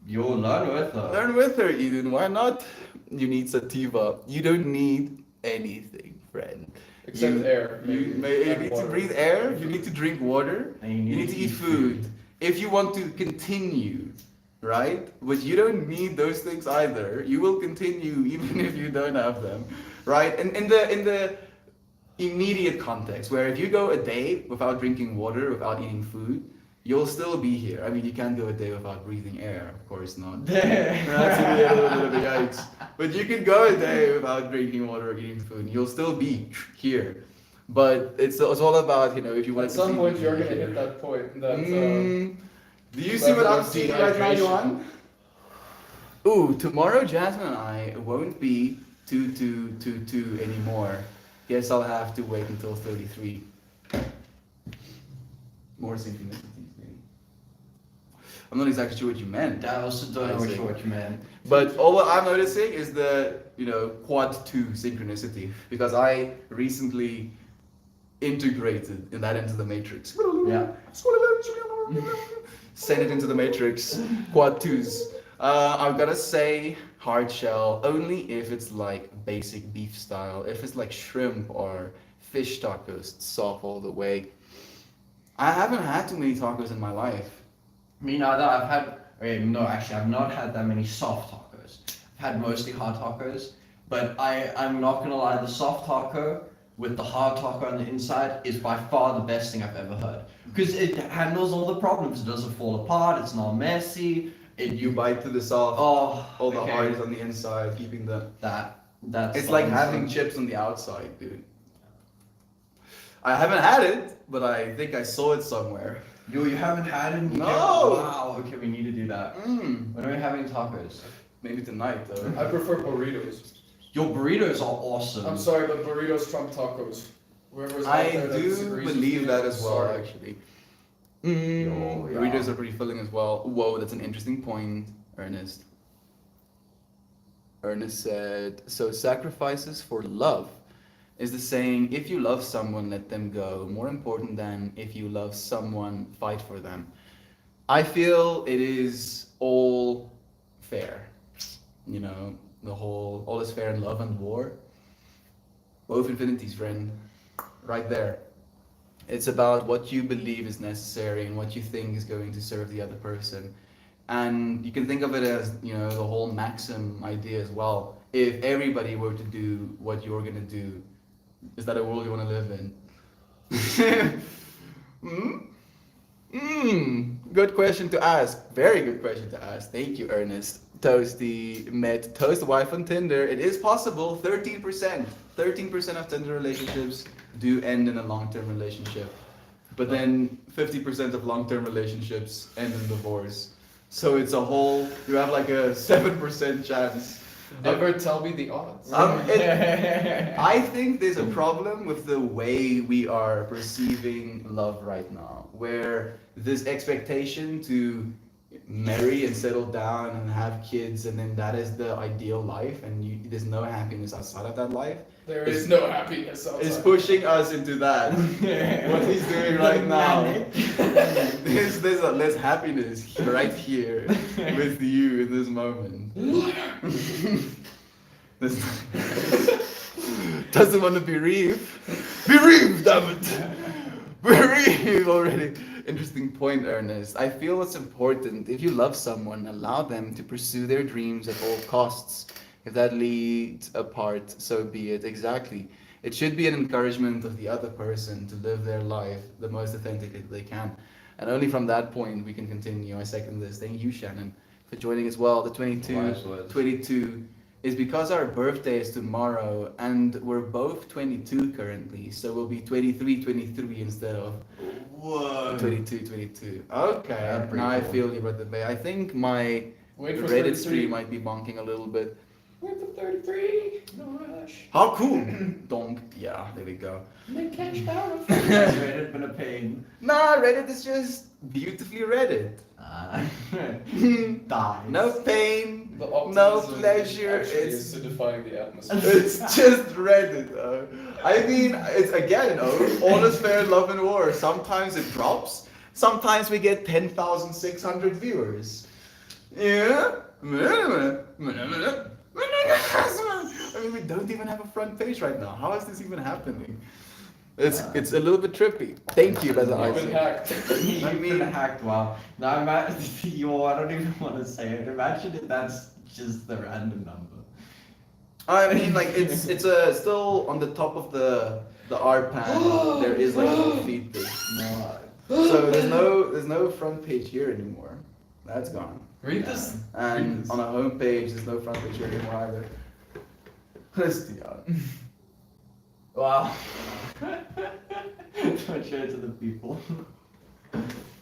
You'll learn with her. Learn with her, Eden. Why not? You need sativa. You don't need anything, friend. Except You- air. You maybe, and need to water. breathe air. You need to drink water. And You need to eat food. If you want to continue, right? But you don't need those things either. You will continue even if you don't have them, right? And in the immediate context, where if you go a day without drinking water, without eating food, you'll still be here. I mean, you can't go a day without breathing air, of course not. That's a little bit of a yikes. But you could go a day without drinking water or eating food, and you'll still be here. But it's all about, you know, if you want At to some continue point, you're to be gonna here. hit that point that. Do you see what I'm level of seeing right now, dehydration. Johan? Ooh, tomorrow Jasmine and I won't be 2 anymore. Guess I'll have to wait until 33. More synchronicities, maybe. I'm not exactly sure what you meant. I also don't know what you meant. But all what I'm noticing is the, quad 2 synchronicity. Because I recently integrated that into the matrix. Yeah. Send it into the matrix. Quad 2s. I've gotta say hard shell only if it's like basic beef style. If it's like shrimp or fish tacos, it's soft all the way. I haven't had too many tacos in my life. Me neither. I've not had that many soft tacos. I've had mostly hard tacos, but I'm not gonna lie, the soft taco with the hard taco on the inside is by far the best thing I've ever heard. Because it handles all the problems. It doesn't fall apart. It's not messy. You bite through the soft, all the okay. hard is on the inside, keeping the. That's It's like having chips on the outside, dude. I haven't had it, but I think I saw it somewhere. You haven't had it? No! Wow, okay, we need to do that. Mm. When are we having tacos? Maybe tonight, though. I prefer burritos. Your burritos are awesome. I'm sorry, but burritos trump tacos. Whoever's out I there that do disagrees with believe me, that I'm as well, sorry. actually. Yo, yeah. Burritos are pretty filling as well. Whoa, that's an interesting point, Ernest. Ernest said, so sacrifices for love is the saying, if you love someone, let them go, more important than if you love someone, fight for them. I feel it is all fair. You know, the whole, all is fair in love and war. Woe of infinity's friend, right there. It's about what you believe is necessary and what you think is going to serve the other person. And you can think of it as, you know, the whole maxim idea as well. If everybody were to do what you're gonna do, is that a world you want to live in? Good question to ask. Very good question to ask. Thank you, Ernest. Toasty met Toast wife on Tinder. It is possible. 13%. 13% of Tinder relationships do end in a long-term relationship. But then 50% of long-term relationships end in divorce. So it's a whole, you have like a 7% chance. Never tell me the odds. I think there's a problem with the way we are perceiving love right now, where this expectation to marry and settle down and have kids, and then that is the ideal life, and there's no happiness outside of that life. There is no happiness outside. It's pushing us into that. What he's doing right now. There's less happiness right here with you in this moment. Doesn't want to bereave. Bereave, damn it! Bereave already. Interesting point, Ernest. I feel it's important. If you love someone, allow them to pursue their dreams at all costs. If that leads apart, so be it. Exactly. It should be an encouragement of the other person to live their life the most authentically they can. And only from that point we can continue. I second this. Thank you, Shannon, for joining as well. The 22 is because our birthday is tomorrow and we're both 22 currently. So we'll be 23 instead of 22. Okay, now I feel you, Brother Bay. I think my Wait for Reddit 33. stream might be bonking a little bit. Wait for 33. No rush. How cool! Donk. Yeah, there we go. Make cash out. Reddit been a pain. Nah, Reddit is just beautifully Reddit. Die. No pain, The no optimism pleasure. actually is acidifying the atmosphere. It's just Reddit. I mean, it's again, all is fair in love and war. Sometimes it drops. Sometimes we get 10,600 viewers. Yeah. I mean, we don't even have a front page right now. How is this even happening? It's a little bit trippy. Thank you, Brother You've been Isaac. hacked. You've been hacked, wow. Now imagine, I don't even want to say it. Imagine if that's just the random number. I mean, like it's still on the top of the R panel. There is like a little feed thing. No. So there's no front page here anymore. That's gone. Read this. And on a home page, there's no front page here anymore either. Christian. Wow. Don't show it to the people.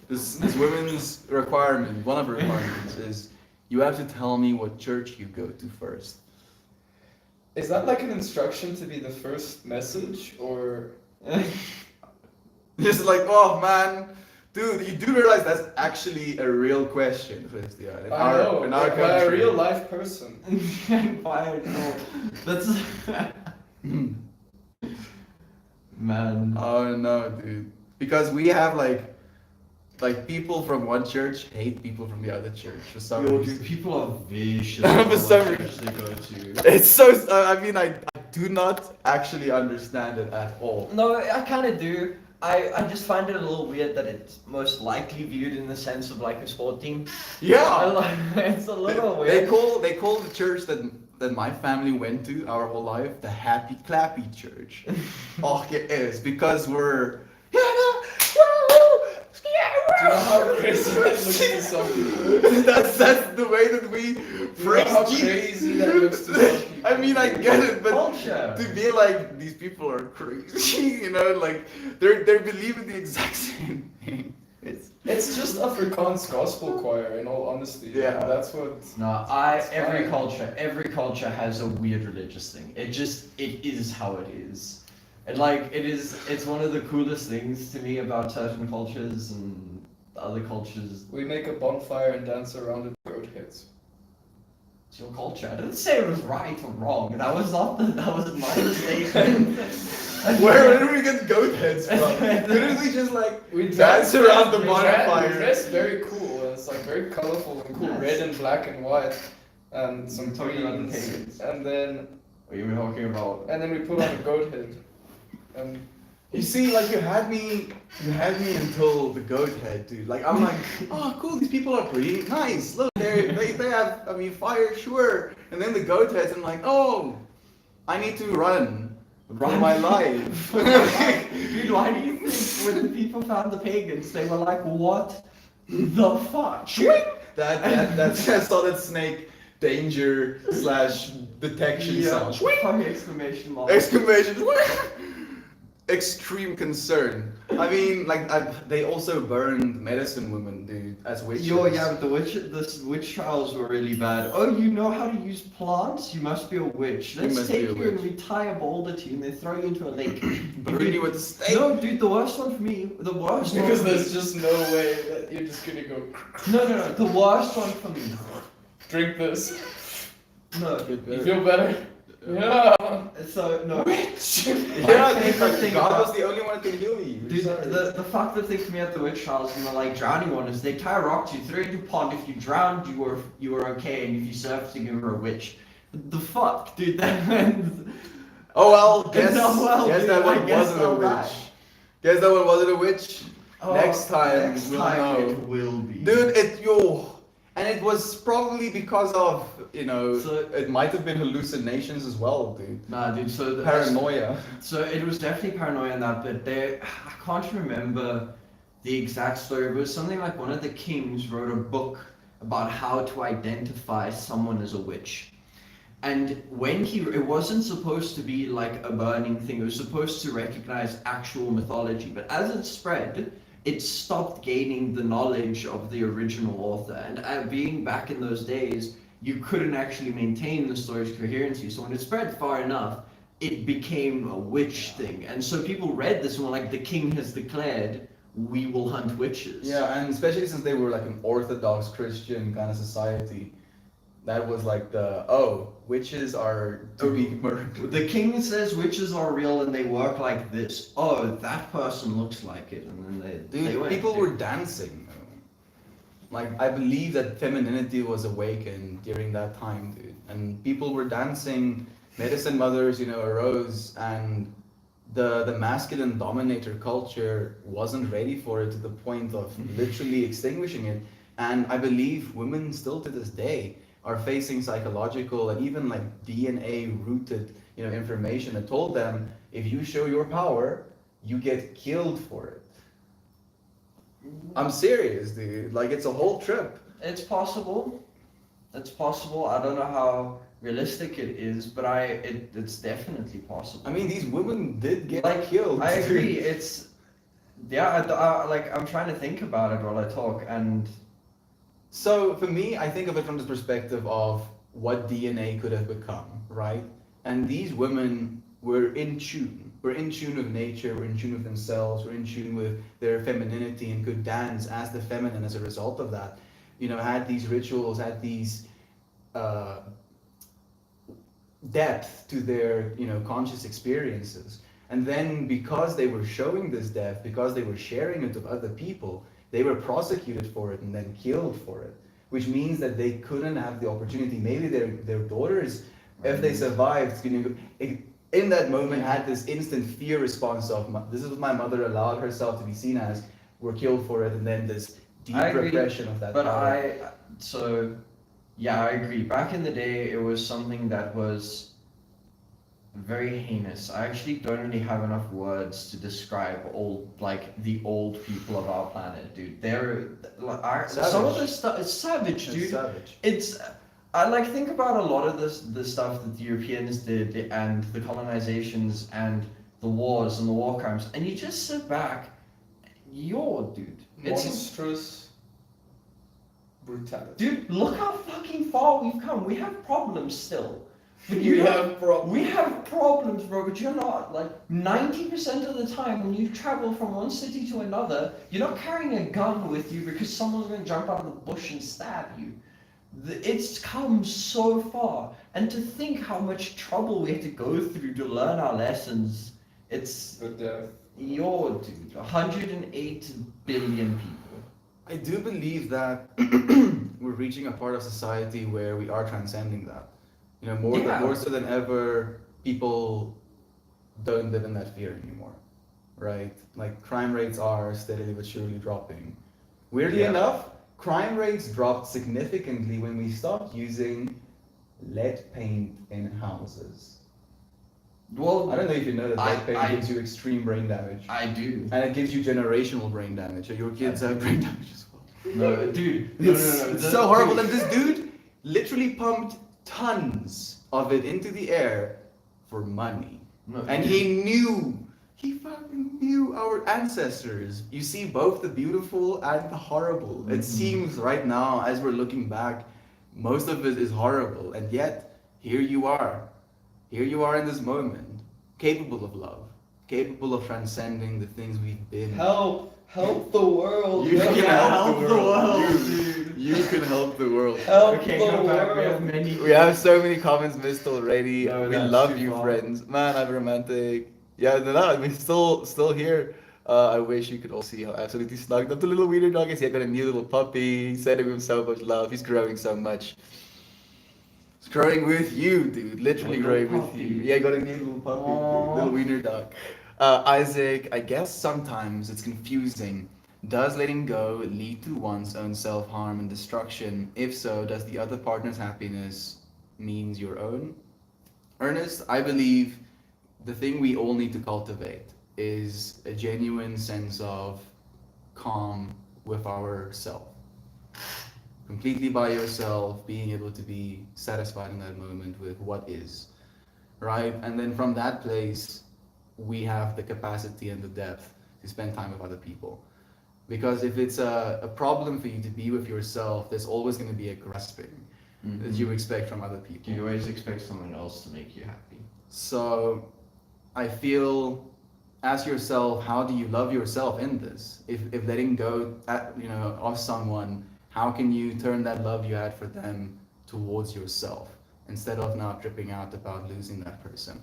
This women's requirement, one of her requirements is you have to tell me what church you go to first. Is that like an instruction to be the first message, or? Just like, oh man, dude, you do realize that's actually a real question, Christian. In our by a country. real life person. That's man. Oh no, dude. Because we have like people from one church hate people from the other church for some Yo, reason. dude, people are vicious. For some what reason. church they go to. It's so. I mean, I do not actually understand it at all. No, I kind of do. I just find it a little weird that it's most likely viewed in the sense of like a sport team. Yeah. It's a little They weird. call the church that that my family went to our whole life? The Happy Clappy Church. Oh, it is because we're. Do you know how crazy that looks to some people? That's the way that we Do you know praise how Jesus. crazy that looks to some people? I mean, I get it, but Culture. to be like these people are crazy, you know, like they're believing the exact same thing. It's just Afrikaans gospel choir, in all honesty. Yeah. That's what. No, It's every fine. culture has a weird religious thing. It is how it is. And like it's one of the coolest things to me about certain cultures and other cultures. We make a bonfire and dance around it with goat heads. It's your culture. I didn't say it was right or wrong. That was my statement. Where did we get goat heads from? Couldn't we just like We dance around the we bonfire? dress very cool, and it's like very colorful and cool, Yes. red and black and white, and some We're talking about the greens, pagans. and then What you were talking about? we put on a goat head, and You see, like you had me until the goat head, dude. Like I'm like, oh cool, these people are pretty nice. Look, they have, I mean, fire, sure. And then the goat heads, I'm like, oh, I need to run for my life. Dude, why do you think when the people found the pagans, they were like, what the fuck? That's Solid Snake danger / detection sound. Fucking exclamation mark. Exclamation! Extreme concern. I mean, like they also burned medicine women, dude, as witches. Yeah, but the witch trials were really bad. Oh, you know how to use plants? You must be a witch. You Let's must take be a you and witch. we tie a boulder to you and then throw you into a lake. Burn you with a stake. No, dude, the worst one for me, the worst one because for me- there's just no way that you're just gonna go No, the worst one for me. drink this. No, You feel better? Yeah. so, no. Witch! My Yeah, dude, favorite like, thing God about- was the only one who can heal you. Dude, Sorry. the fucked up thing for me at the witch trials and the like drowning one is they tie a rock to you, throw it into a pond. If you drowned, you were okay, and if you surfaced, you were a witch. The fuck, dude. Oh well, guess, No, well, guess dude, that I one guess wasn't a I'll witch. die. Guess that one wasn't a witch. Oh, Next time next we'll time know. it will be. Dude, and it was probably because of, you know, So- it might have been hallucinations as well, dude. Nah, dude. So Paranoia. So it was definitely paranoia in that, but I can't remember the exact story. It was something like one of the kings wrote a book about how to identify someone as a witch. And when it wasn't supposed to be like a burning thing, it was supposed to recognize actual mythology. But as it spread, it stopped gaining the knowledge of the original author. And being back in those days, you couldn't actually maintain the story's coherency. So when it spread far enough, it became a witch thing. And so people read this and were like, the king has declared, we will hunt witches. Yeah, and especially since they were like an Orthodox Christian kind of society, that was like witches are to be murdered. The king says witches are real and they work like this. Oh, that person looks like it. And then they Dude, went, people dude. were dancing. Though. Like I believe that femininity was awakened during that time, dude, and people were dancing. Medicine mothers, you know, arose, and the masculine dominator culture wasn't ready for it to the point of literally extinguishing it. And I believe women still to this day are facing psychological and even like DNA rooted, you know, information that told them if you show your power, you get killed for it. I'm serious, dude. Like it's a whole trip. It's possible. It's possible. I don't know how realistic it is, but it's definitely possible. I mean, these women did get Like, killed. I agree. It's like I'm trying to think about it while I talk, and So for me, I think of it from the perspective of what DNA could have become, right? And these women were in tune. We're in tune with nature, we're in tune with themselves, we're in tune with their femininity and could dance as the feminine as a result of that. You know, had these rituals, had these depth to their, you know, conscious experiences. And then because they were showing this depth, because they were sharing it with other people, they were prosecuted for it and then killed for it, which means that they couldn't have the opportunity. Maybe their daughters, if they survived, you know, in that moment had this instant fear response of this is what my mother allowed herself to be seen as, were killed for it, and then this deep I agree, repression of that but power. so Yeah, I agree. Back in the day, it was something that was very heinous. I actually don't really have enough words to describe the old people of our planet, dude. They're like, some of Savage. this stuff is savage, It's dude. savage. It's I like think about a lot of the stuff that the Europeans did and the colonizations and the wars and the war crimes, and you just sit back, dude. It's Monstrous brutality. dude, look how fucking far we've come. We have problems still. But We have problems. we have problems, bro, but you're not. Like, 90% of the time when you travel from one city to another, you're not carrying a gun with you because someone's going to jump out of the bush and stab you. It's come so far. And to think how much trouble we had to go through to learn our lessons, it's. The death. Dude. 108 billion people. I do believe that we're reaching a part of society where we are transcending that. You know, Yeah. more so than ever, people don't live in that fear anymore, right? Like crime rates are steadily but surely dropping. Weirdly Yeah. enough, crime rates dropped significantly when we stopped using lead paint in houses. Well, I don't know if you know that lead paint I- gives you extreme brain damage. I do. And it gives you generational brain damage. So your kids have brain damage as well. No, dude. No, It's, no, no. it's the- so horrible. And this dude literally pumped tons of it into the air for money. No, And he fucking knew our ancestors. You see both the beautiful and the horrible. It seems right now, as we're looking back, most of it is horrible. And yet, here you are. Here you are in this moment, capable of love, capable of transcending the things we've been. Help the world. You can help the world, dude. You can help the world. Help Okay, the come back, we have world. many- We have so many comments missed already. No, We that's love too you, far. friends. Man, I'm romantic. Yeah, no, we're still here. I wish you could all see how absolutely snugged up the little wiener dog is. He got a new little puppy. Sending him so much love. He's growing so much. He's growing with you, dude. Literally Little growing with puppy. you. Yeah, got a new little puppy, Aw. little wiener dog. Isaac, I guess sometimes it's confusing. Does letting go lead to one's own self-harm and destruction? If so, does the other partner's happiness means your own? Ernest, I believe the thing we all need to cultivate is a genuine sense of calm with ourself. Completely by yourself, being able to be satisfied in that moment with what is, right? And then from that place, we have the capacity and the depth to spend time with other people. Because if it's a problem for you to be with yourself, there's always going to be a grasping that you expect from other people. You always expect someone else to make you happy. So I feel, ask yourself, how do you love yourself in this? If letting go of someone, how can you turn that love you had for them towards yourself instead of now tripping out about losing that person?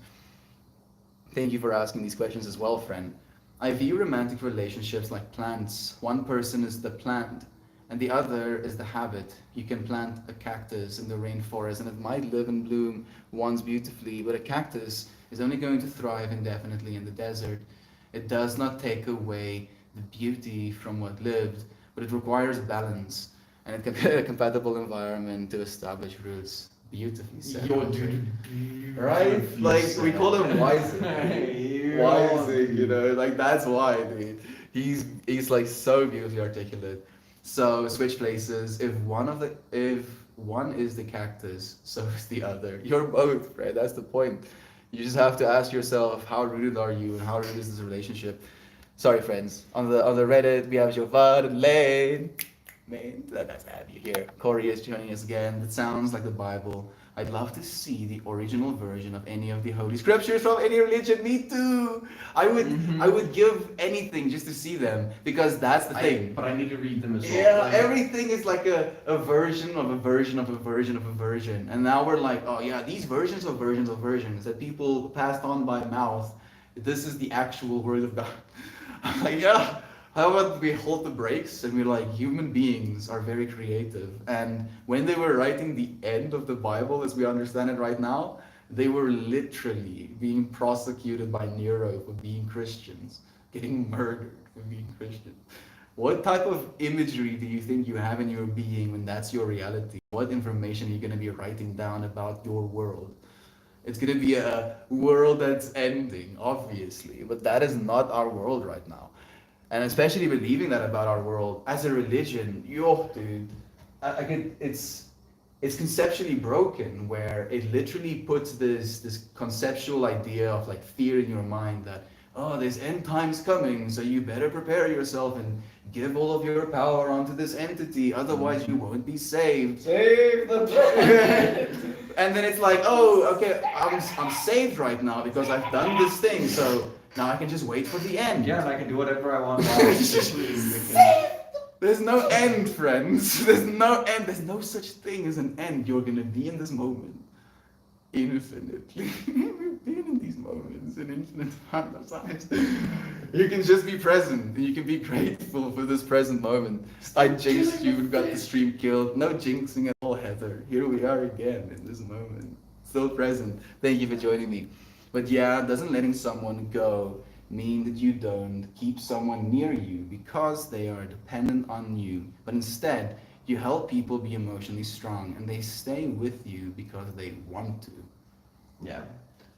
Thank you for asking these questions as well, friend. I view romantic relationships like plants. One person is the plant and the other is the habit. You can plant a cactus in the rainforest and it might live and bloom once beautifully, but a cactus is only going to thrive indefinitely in the desert. It does not take away the beauty from what lived, but it requires balance and a compatible environment to establish roots. Beautifully said. Right? Like, we call him Wising. Wising, like that's why, dude. He's like so beautifully articulate. So switch places. If one is the cactus, so is the other. You're both, right? That's the point. You just have to ask yourself, how rooted are you and how rooted is this relationship? Sorry, friends. On the Reddit, we have Jovan and Lane. Man, that's to have you here. Corey is joining us again. That sounds like the Bible. I'd love to see the original version of any of the holy scriptures from any religion. Me too. I would give anything just to see them because that's the thing. But I need to read them as well. Yeah, Like, everything is like a version of a version of a version of a version. And now we're like, oh yeah, these versions of versions of versions that people passed on by mouth, this is the actual word of God. I'm like, yeah, how about we hold the brakes and we're like, human beings are very creative. And when they were writing the end of the Bible as we understand it right now, they were literally being prosecuted by Nero for being Christians, getting murdered for being Christians. What type of imagery do you think you have in your being when that's your reality? What information are you going to be writing down about your world? It's going to be a world that's ending, obviously, but that is not our world right now. And especially believing that about our world as a religion, yo, dude, it's conceptually broken, where it literally puts this conceptual idea of like fear in your mind that, oh, there's end times coming, so you better prepare yourself and give all of your power onto this entity, otherwise you won't be saved. Save the planet. And then it's like, oh, okay, I'm saved right now because I've done this thing, so now I can just wait for the end. Yeah, and I can do whatever I want. While I'm because There's no end, friends. There's no end. There's no such thing as an end. You're gonna be in this moment infinitely. We've been in these moments an infinite amount of times. You can just be present. You can be grateful for this present moment. I jinxed you and got the stream killed. No jinxing at all, Heather. Here we are again in this moment. Still present. Thank you for joining me. But yeah, doesn't letting someone go mean that you don't keep someone near you because they are dependent on you, but instead you help people be emotionally strong and they stay with you because they want to. yeah,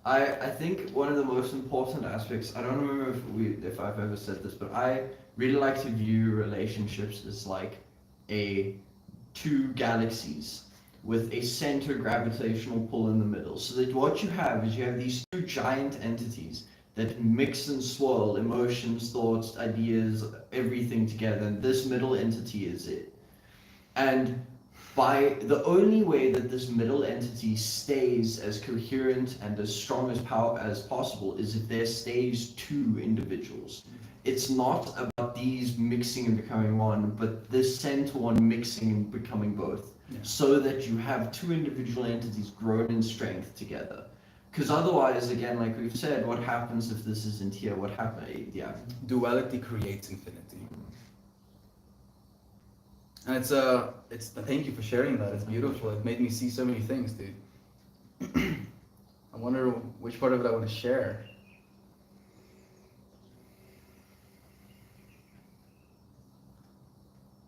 I think one of the most important aspects. I don't remember if I've ever said this, but I really like to view relationships as like two galaxies with a center gravitational pull in the middle. So that what you have is you have these two giant entities that mix and swirl emotions, thoughts, ideas, everything together, and this middle entity is it. And by the only way that this middle entity stays as coherent and as strong as possible is if there stays two individuals. It's not about these mixing and becoming one, but this center one mixing and becoming both. Yeah. So that you have two individual entities grown in strength together. Because otherwise, again, like we've said, what happens if this isn't here? What happens? Yeah. Duality creates infinity. And it's thank you for sharing that. It's beautiful. It made me see so many things, dude. I wonder which part of it I want to share.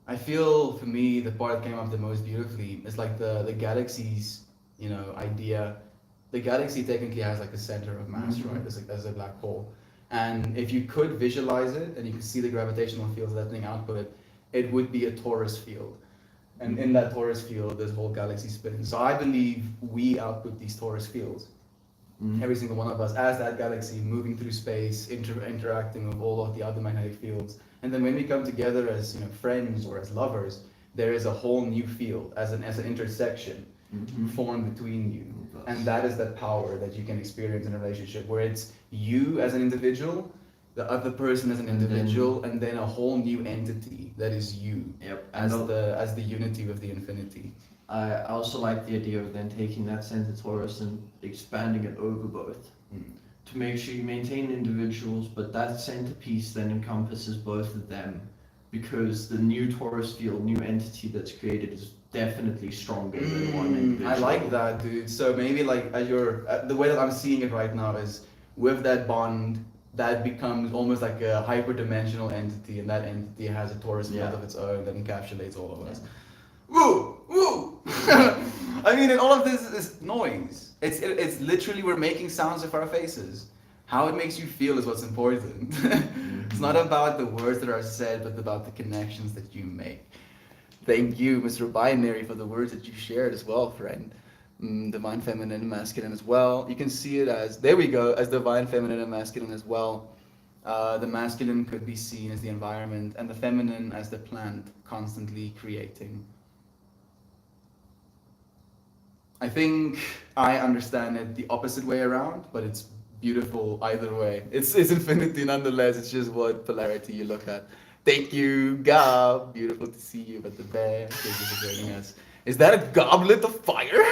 I feel, for me, the part that came up the most beautifully is like the galaxy's, idea. The galaxy technically has like a center of mass, right? There's a black hole. And if you could visualize it and you could see the gravitational fields that thing output, it would be a torus field. And in that torus field, this whole galaxy spinning. So I believe we output these torus fields. Every single one of us, as that galaxy moving through space, interacting with all of the other magnetic fields. And then when we come together as friends or as lovers, there is a whole new field as an intersection formed between you. And that is that power that you can experience in a relationship, where it's you as an individual, the other person as an individual, and then a whole new entity that is you. Yep. As the unity with the infinity. I also like the idea of then taking that center torus and expanding it over both to make sure you maintain individuals, but that centerpiece then encompasses both of them, because the new torus field, new entity that's created is definitely stronger than one individual. I like that, dude. So maybe like the way that I'm seeing it right now is with that bond, that becomes almost like a hyperdimensional entity, and that entity has a torus field of its own that encapsulates all of us. Woo! Woo! I mean, and all of this is noise. It's literally we're making sounds with our faces. How it makes you feel is what's important. It's not about the words that are said, but about the connections that you make. Thank you, Mr. Binary, for the words that you shared as well, friend. Divine feminine and masculine as well. You can see it as, there we go, as divine feminine and masculine as well. The masculine could be seen as the environment, and the feminine as the plant constantly creating. I think I understand it the opposite way around, but it's beautiful either way. It's infinity nonetheless. It's just what polarity you look at. Thank you, Gab. Beautiful to see you at the bed. Thank you for joining us. Is that a goblet of fire?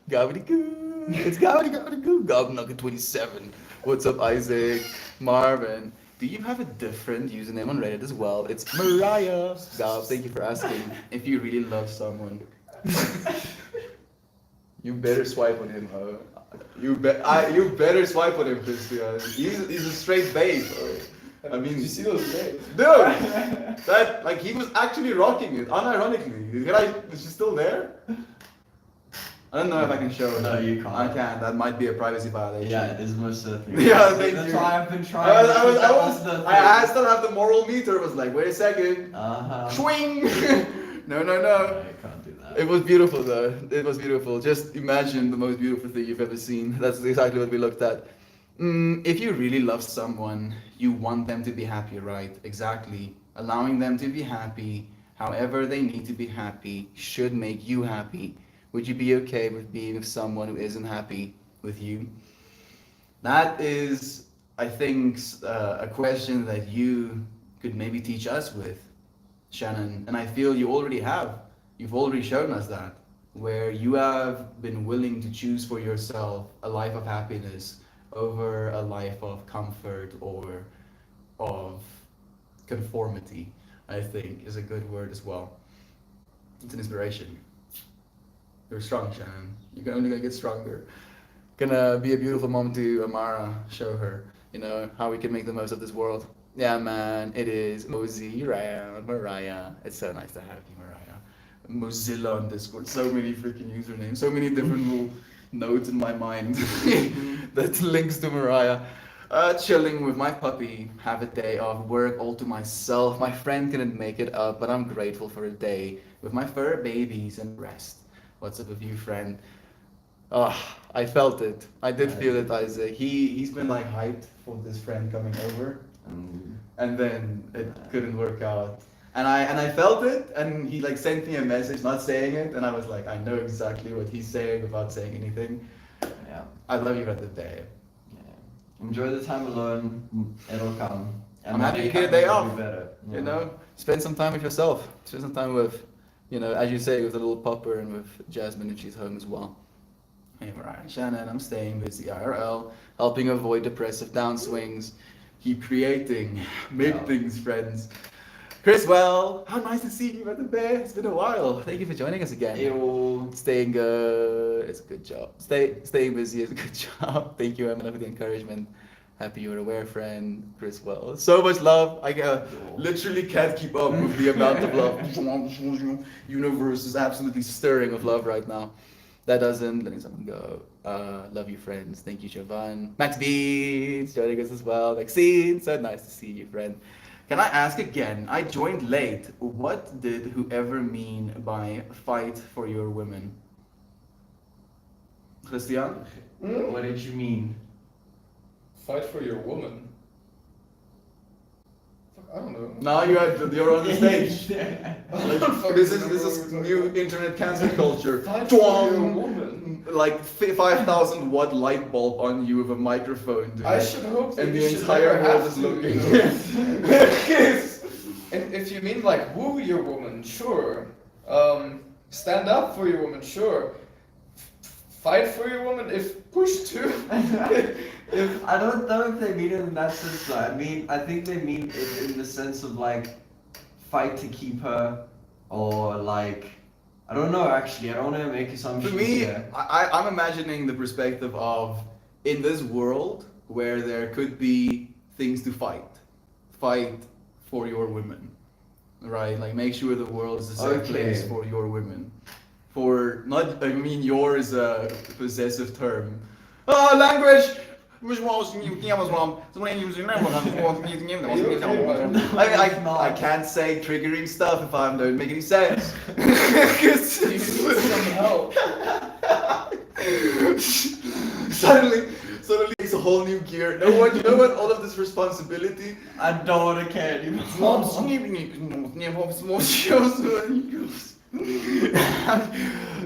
Gobbity-goo. It's gobbity-gobbity-goo. Gob Nugget 27. What's up, Isaac? Marvin. Do you have a different username on Reddit as well? It's Mariah. Gob, thank you for asking. If you really love someone, you better swipe on him, you better swipe on him, Christian. He's a straight babe, I mean, you see those days? Dude! That like he was actually rocking it, unironically. Is she still there? I don't know if I can show her. No, you can't. I can't. That might be a privacy violation. Yeah, it is most certainly. Yeah, thank That's you. why I've been I trying. I still have the moral meter. It was like, wait a second. Uh-huh. Swing! No. I can't do that. It was beautiful though. It was beautiful. Just imagine the most beautiful thing you've ever seen. That's exactly what we looked at. If you really love someone, you want them to be happy, right? Exactly. Allowing them to be happy, however they need to be happy, should make you happy. Would you be okay with being with someone who isn't happy with you? That is, I think, a question that you could maybe teach us with, Shannon. And I feel you already have. You've already shown us that, where you have been willing to choose for yourself a life of happiness over a life of comfort or of conformity, I think is a good word as well. It's an inspiration. You're strong, Shannon. You're only gonna get stronger. Gonna be a beautiful mom to Amara. Show her, how we can make the most of this world. Yeah, man, it is Mosey, Mariah. It's so nice to have you, Mariah. Mozilla on Discord. So many freaking usernames. So many different little notes in my mind that links to Mariah. Chilling with my puppy, have a day of work all to myself. My friend couldn't make it up, but I'm grateful for a day with my fur babies and rest. What's up with you, friend? Oh, I felt it. I did feel it, Isaac. He's been like hyped for this friend coming over, and then it couldn't work out. And I felt it, and he like sent me a message, not saying it, and I was like, I know exactly what he's saying without saying anything. Yeah. I love you at the day. Enjoy the time alone. It'll come. And I'm the happy day you get a comes, day it'll off. be better. Spend some time with yourself. Spend some time with, as you say, with the little pupper and with Jasmine if she's home as well. Hey, Mariah and Shannon, I'm staying busy IRL, helping avoid depressive downswings. Keep creating. Make things, friends. Chris, well, how nice to see you at the Bear. It's been a while. Thank you for joining us again. Staying good. It's a good job. Staying busy is a good job. Thank you, Emma, for the encouragement. Happy you're aware, friend. Chris, well, so much love. I literally can't keep up with the amount of love. Universe is absolutely stirring with love right now. That doesn't letting someone go. Love you, friends. Thank you, Siobhan. Max Beats joining us as well. Maxine, so nice to see you, friend. Can I ask again? I joined late. What did whoever mean by fight for your women? Christian? What did you mean? Fight for your woman. Fuck, I don't know. Now you're on the stage. This is new internet cancel culture. Fight for your woman. Like 5,000 watt light bulb on you with a microphone, dude. I should hope that And you the should entire never world have is to, looking. And if you mean like woo your woman, sure. Stand up for your woman, sure. Fight for your woman if pushed to. I don't know if they mean it in that sense though. I think they mean it in the sense of like fight to keep her, or like I don't know actually. I don't want to make assumptions. For me, here. I'm imagining the perspective of in this world where there could be things to fight for your women, right? Like make sure the world is a safe place for your women. Your is a possessive term. Language. I can't say triggering stuff if I don't make any sense. You need some help. Suddenly it's a whole new gear. You know what? All of this responsibility. I don't want to care anymore.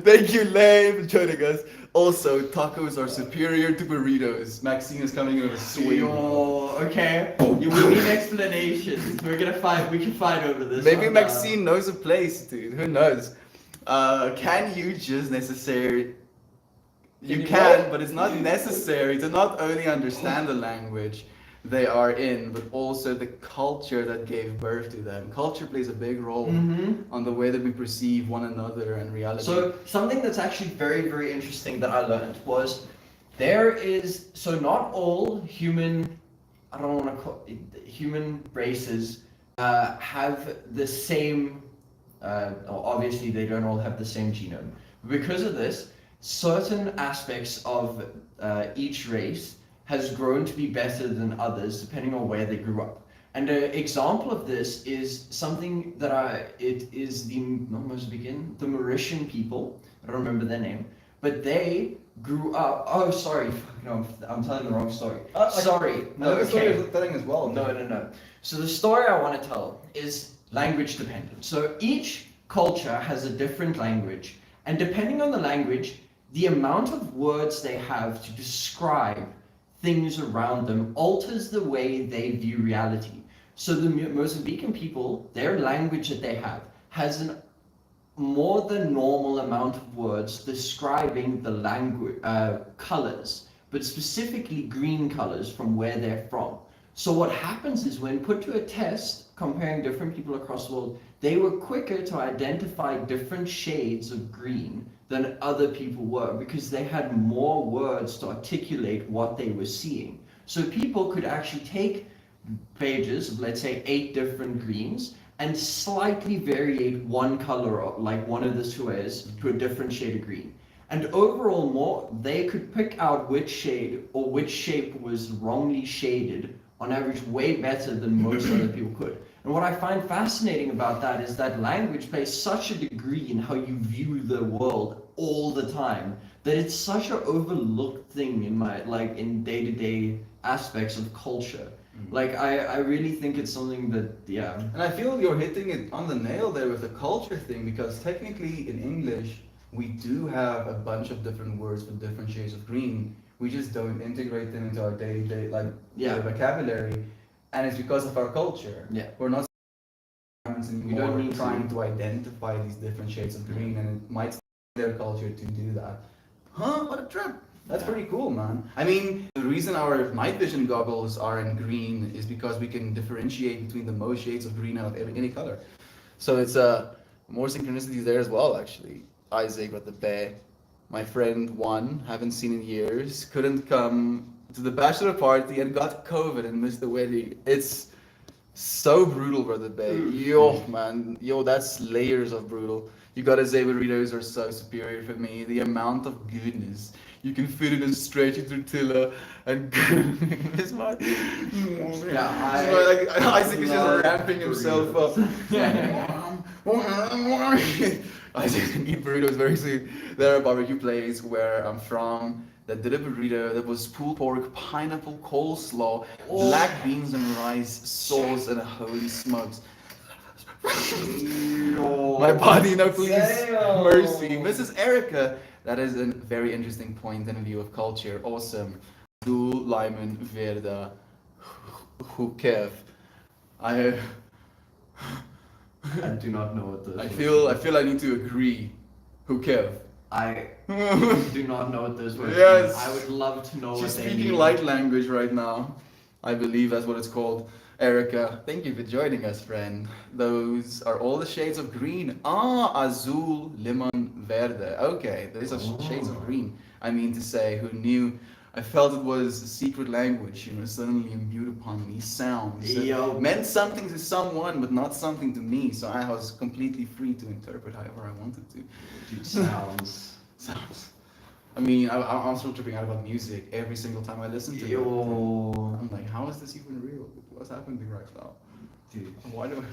Thank you, Lane, for joining us. Also, tacos are superior to burritos. Maxine is coming in with a swing. Okay. You will need explanations. We can fight over this. Maybe Maxine knows a place, dude. Who knows? Can you just necessarily... You can, but it's not necessary to not only understand the language they are in, but also the culture that gave birth to them. Culture plays a big role on the way that we perceive one another and reality. So something that's actually very, very interesting that I learned was not all human, I don't want to call it, human races have the same, obviously they don't all have the same genome. Because of this, certain aspects of each race has grown to be better than others depending on where they grew up. And an example of this is something that it is the Mauritian people. I don't remember their name, but they grew up. Oh, sorry, no, I'm telling the wrong story. Sorry, no, the story okay. you're telling as well. No. So the story I want to tell is language dependent. So each culture has a different language, and depending on the language, the amount of words they have to describe things around them alters the way they view reality. So the Mozambican people, their language that they have has an more than normal amount of words describing the language colors, but specifically green colors from where they're from. So what happens is when put to a test, comparing different people across the world, they were quicker to identify different shades of green than other people were because they had more words to articulate what they were seeing. So people could actually take pages of, let's say, 8 different greens and slightly variate one color, like one of the squares, to a different shade of green. And overall, they could pick out which shade or which shape was wrongly shaded on average way better than most other people could. And what I find fascinating about that is that language plays such a degree in how you view the world all the time that it's such an overlooked thing in day-to-day aspects of culture. Like I really think it's something that, yeah. And I feel you're hitting it on the nail there with the culture thing, because technically in English we do have a bunch of different words for different shades of green. We just don't integrate them into our day-to-day vocabulary, and it's because of our culture. Yeah. We're not anymore don't need trying to identify these different shades of green, and it might be their culture to do that. Huh? What a trip! That's pretty cool, man. I mean, the reason our night vision goggles are in green is because we can differentiate between the most shades of green out of any color. So it's more synchronicities there as well, actually. Isaac with the bear, my friend Juan, haven't seen in years, couldn't come to the bachelor party and got COVID and missed the wedding. It's so brutal, Brother Bay. Yo, man. Yo, that's layers of brutal. You gotta say burritos are so superior for me. The amount of goodness. You can fit in a stretchy tortilla and it's my Isaac is just ramping himself up. Isaac can eat burritos very soon. There are a barbecue place where I'm from that did a burrito that was pulled pork, pineapple, coleslaw, black beans and rice, sauce, and a holy smokes. My body, no please, mercy. Mrs. Erica, that is a very interesting point and view of culture. Awesome. Azul, Lyman, Verde, Hukev. I do not know what those. I feel I need to agree. Hukev. I do not know what those words Yes. mean. I would love to know She's what they speaking mean. light language right now. I believe that's what it's called. Erica, thank you for joining us, friend. Those are all the shades of green. Azul, limon, verde. Okay, those are shades of green. I mean to say, who knew? I felt it was a secret language, suddenly imbued upon me. Sounds. It meant something to someone, but not something to me. So I was completely free to interpret however I wanted to. Dude, sounds. I mean, I'm still tripping out about music every single time I listen to it. I'm like, how is this even real? What's happening right now? Dude. Why do I...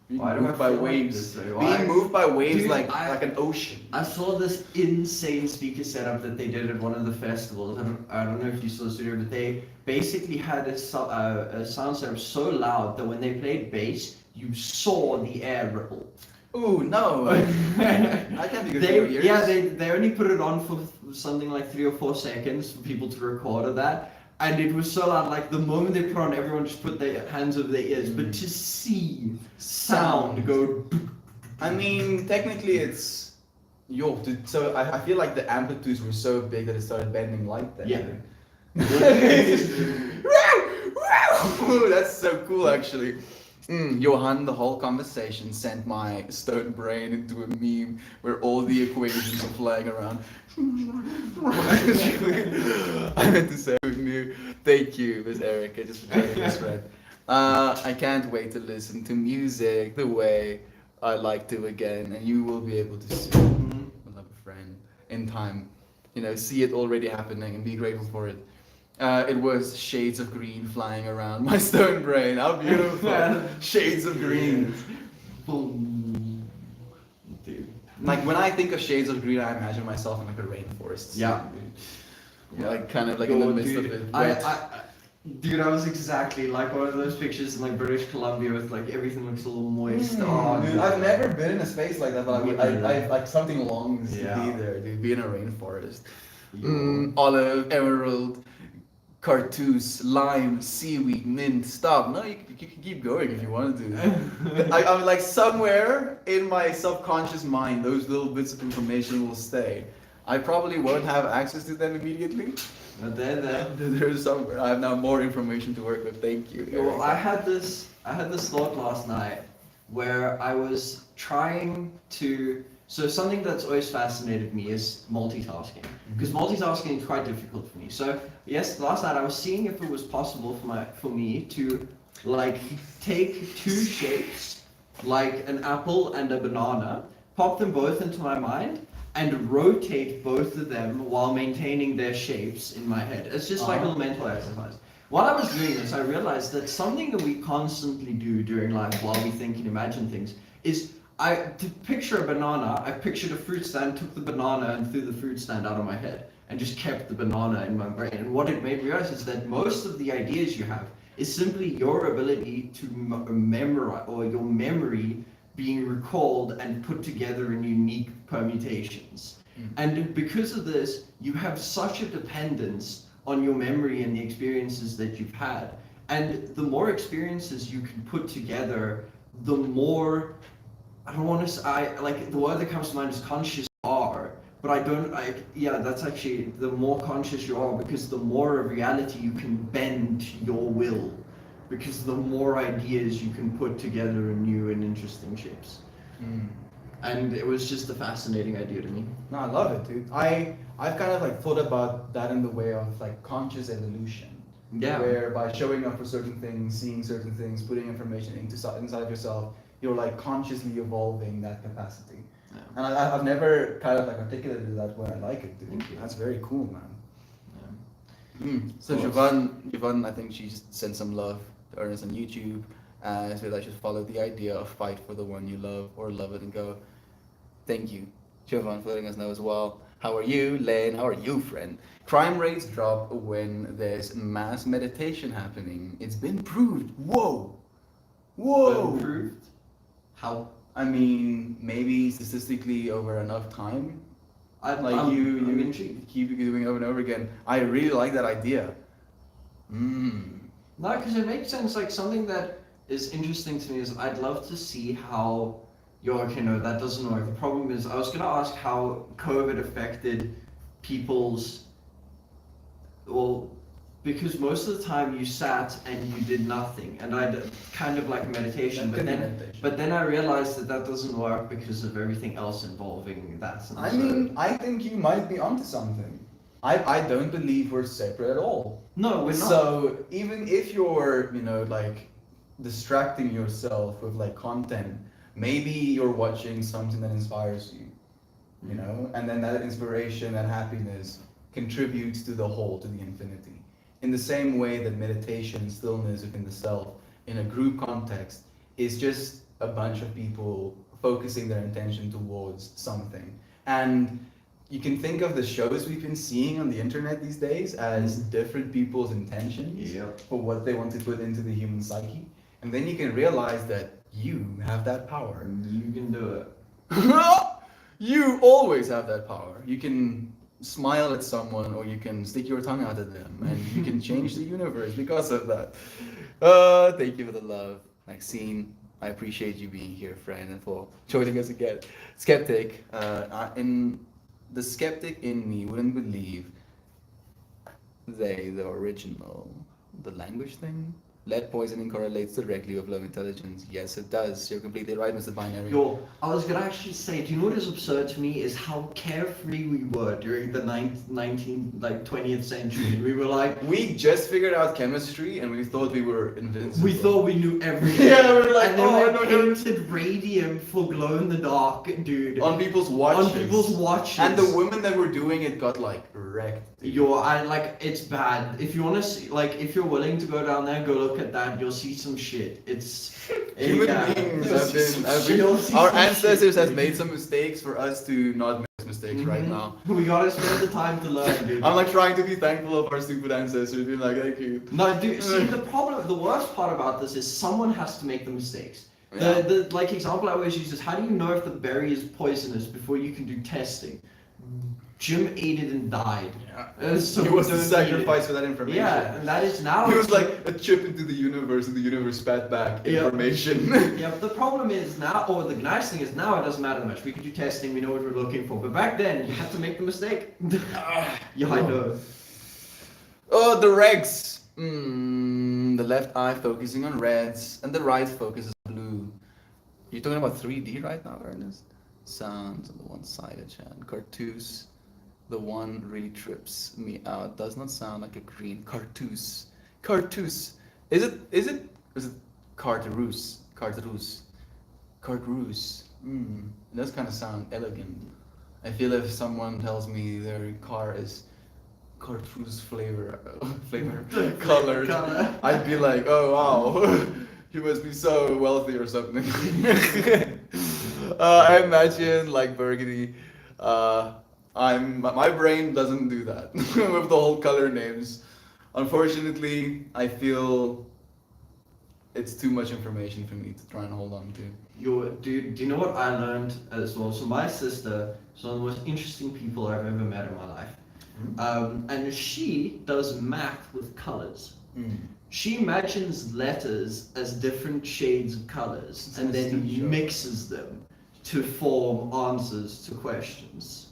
Why do I moved by feel like waves? this way? Being moved by waves Dude, like an ocean. I saw this insane speaker setup that they did at one of the festivals. I don't know if you saw this video, but they basically had a sound setup so loud that when they played bass, you saw the air ripple. Ooh, no. I can't be good for your ears. Yeah, they only put it on for something like 3 or 4 seconds for people to record of that. And it was so loud, like the moment they put on, everyone just put their hands over their ears. But to see sound go... I mean, technically it's... So I feel like the amplitudes were so big that it started bending light then. Yeah. That's so cool, actually. Johan, the whole conversation sent my stone brain into a meme where all the equations are flying around. I meant to say who knew. Thank you, Miss Erica, just for joining us, friend. I can't wait to listen to music the way I like to again, and you will be able to soon, beloved friend, in time. You know, see it already happening and be grateful for it. It was shades of green flying around my stone brain. How beautiful! Shades of green. Boom. Dude. Like when I think of shades of green, I imagine myself in like a rainforest. Yeah. Yeah, like kind of like in the Yo, midst dude, of it. I, wet. dude, I was exactly like one of those pictures in like British Columbia with like everything looks a little moist. Oh, Dude, I've never been in a space like that, but I like something longs to Yeah. be there, dude. Be in a rainforest. Yo. Olive, emerald, cartouche, lime, seaweed, mint. Stop. No, you can keep going if you want to. I'm like somewhere in my subconscious mind, those little bits of information will stay. I probably won't have access to them immediately. But then, There's somewhere. I have now more information to work with. Thank you. yo, Eric. I had this thought last night where I was trying to. So something that's always fascinated me is multitasking, because multitasking is quite difficult for me. So yes, last night I was seeing if it was possible for me to like take two shapes, like an apple and a banana, pop them both into my mind, and rotate both of them while maintaining their shapes in my head. It's just like a little mental exercise. While I was doing this, I realized that something that we constantly do during life while we think and imagine things is to picture a banana, I pictured a fruit stand, took the banana and threw the fruit stand out of my head and just kept the banana in my brain. And what it made me realize is that most of the ideas you have is simply your ability to memorize, or your memory being recalled and put together in unique permutations. And because of this, you have such a dependence on your memory and the experiences that you've had. And the more experiences you can put together, the more, I don't want to say, like the word that comes to mind is conscious you are, but yeah, that's actually the more conscious you are, because the more of reality you can bend to your will, because the more ideas you can put together in new and interesting shapes. And it was just a fascinating idea to me. No, I love it, dude. I've kind of like thought about that in the way of like conscious evolution. Yeah. Where by showing up for certain things, seeing certain things, putting information inside of yourself, you're like consciously evolving that capacity. Yeah. And I've never kind of like articulated that way I like it, dude. Thank you. That's very cool, man. So Of course. Siobhan, I think she sent some love to Ernest on YouTube. So that I should follow the idea of fight for the one you love or love it and go. Thank you, Siobhan, for letting us know as well. How are you, Lane? How are you, friend? Crime rates drop when there's mass meditation happening. It's been proved. Whoa! Whoa! Improved? How? I mean, maybe statistically over enough time. I'm You intrigued. keep doing it over and over again. I really like that idea. No, because it makes sense. Like something that is interesting to me is I'd love to see how okay, no, that doesn't work. The problem is I was gonna ask how COVID affected people's, well, because most of the time you sat and you did nothing, and I kind of like meditation, but then I realized that doesn't work because of everything else involving that. And I so- mean, I think you might be onto something. I don't believe we're separate at all. no, we're not. So even if you're, like distracting yourself with like content, maybe you're watching something that inspires you, and then that inspiration and happiness contributes to the whole, to the infinity. In the same way that meditation, stillness within the self, in a group context, is just a bunch of people focusing their attention towards something. And you can think of the shows we've been seeing on the internet these days as different people's intentions Yep. for what they want to put into the human psyche. And then you can realize that you have that power. You can do it. You always have that power. You can smile at someone or you can stick your tongue out at them and you can change the universe because of that. Thank you for the love. Maxine, I appreciate you being here, friend, and for joining us again. Skeptic, the skeptic in me wouldn't believe the original, the language thing, Lead poisoning correlates directly with low intelligence. Yes, it does. You're completely right, Mr. Binary. Yo, I was gonna actually say, do you know what is absurd to me is how carefree we were during the 20th century. We were like, We just figured out chemistry and we thought we were invincible. we thought we knew everything. Yeah, we were like, and then oh, we no, no. painted radium for glow in the dark, dude. On people's watches. On people's watches. And the women that were doing it got like wrecked. dude. It's bad. If you wanna see, like, if you're willing to go down there, go look at that. You'll see some shit. It's Human yeah. beings You'll have see been, some have shit. been- You'll see our some ancestors shit. has made some mistakes for us to not make mistakes right Mhm. now. We gotta spend the time to learn, dude. I'm like trying to be thankful of our stupid ancestors, being like, thank you. No, dude. See, the worst part about this is someone has to make the mistakes. Yeah. The like example I always use is, how do you know if the berry is poisonous before you can do testing? Jim ate it and died. So he was the don't eat sacrifice for that it. information. Yeah, and that is now. He was like a chip into the universe, and the universe spat back Yeah. information. Yeah, but the problem is now, or the nice thing is now, it doesn't matter much. We can do testing, we know what we're looking for. But back then, you had to make the mistake. Yeah, I know. Oh, the regs. The left eye focusing on reds, and the right focuses on blue. You're talking about 3D right now, Ernest? Sounds on the one-sided chat. Cartoons. The one really trips me out. Does not sound like a green. Cartoons. Cartoons. Is it Carteroos? Carteroos. Carteroos. It does kind of sound elegant. I feel if someone tells me their car is Carteroos flavor colored, I'd be like, oh wow, you must be so wealthy or something. I imagine like burgundy. My brain doesn't do that with the whole color names. Unfortunately, I feel it's too much information for me to try and hold on to. Dude, do you know what I learned as well? So my sister is one of the most interesting people I've ever met in my life. And she does math with colors. She imagines letters as different shades of colors It's and an then astute show. mixes them to form answers to questions.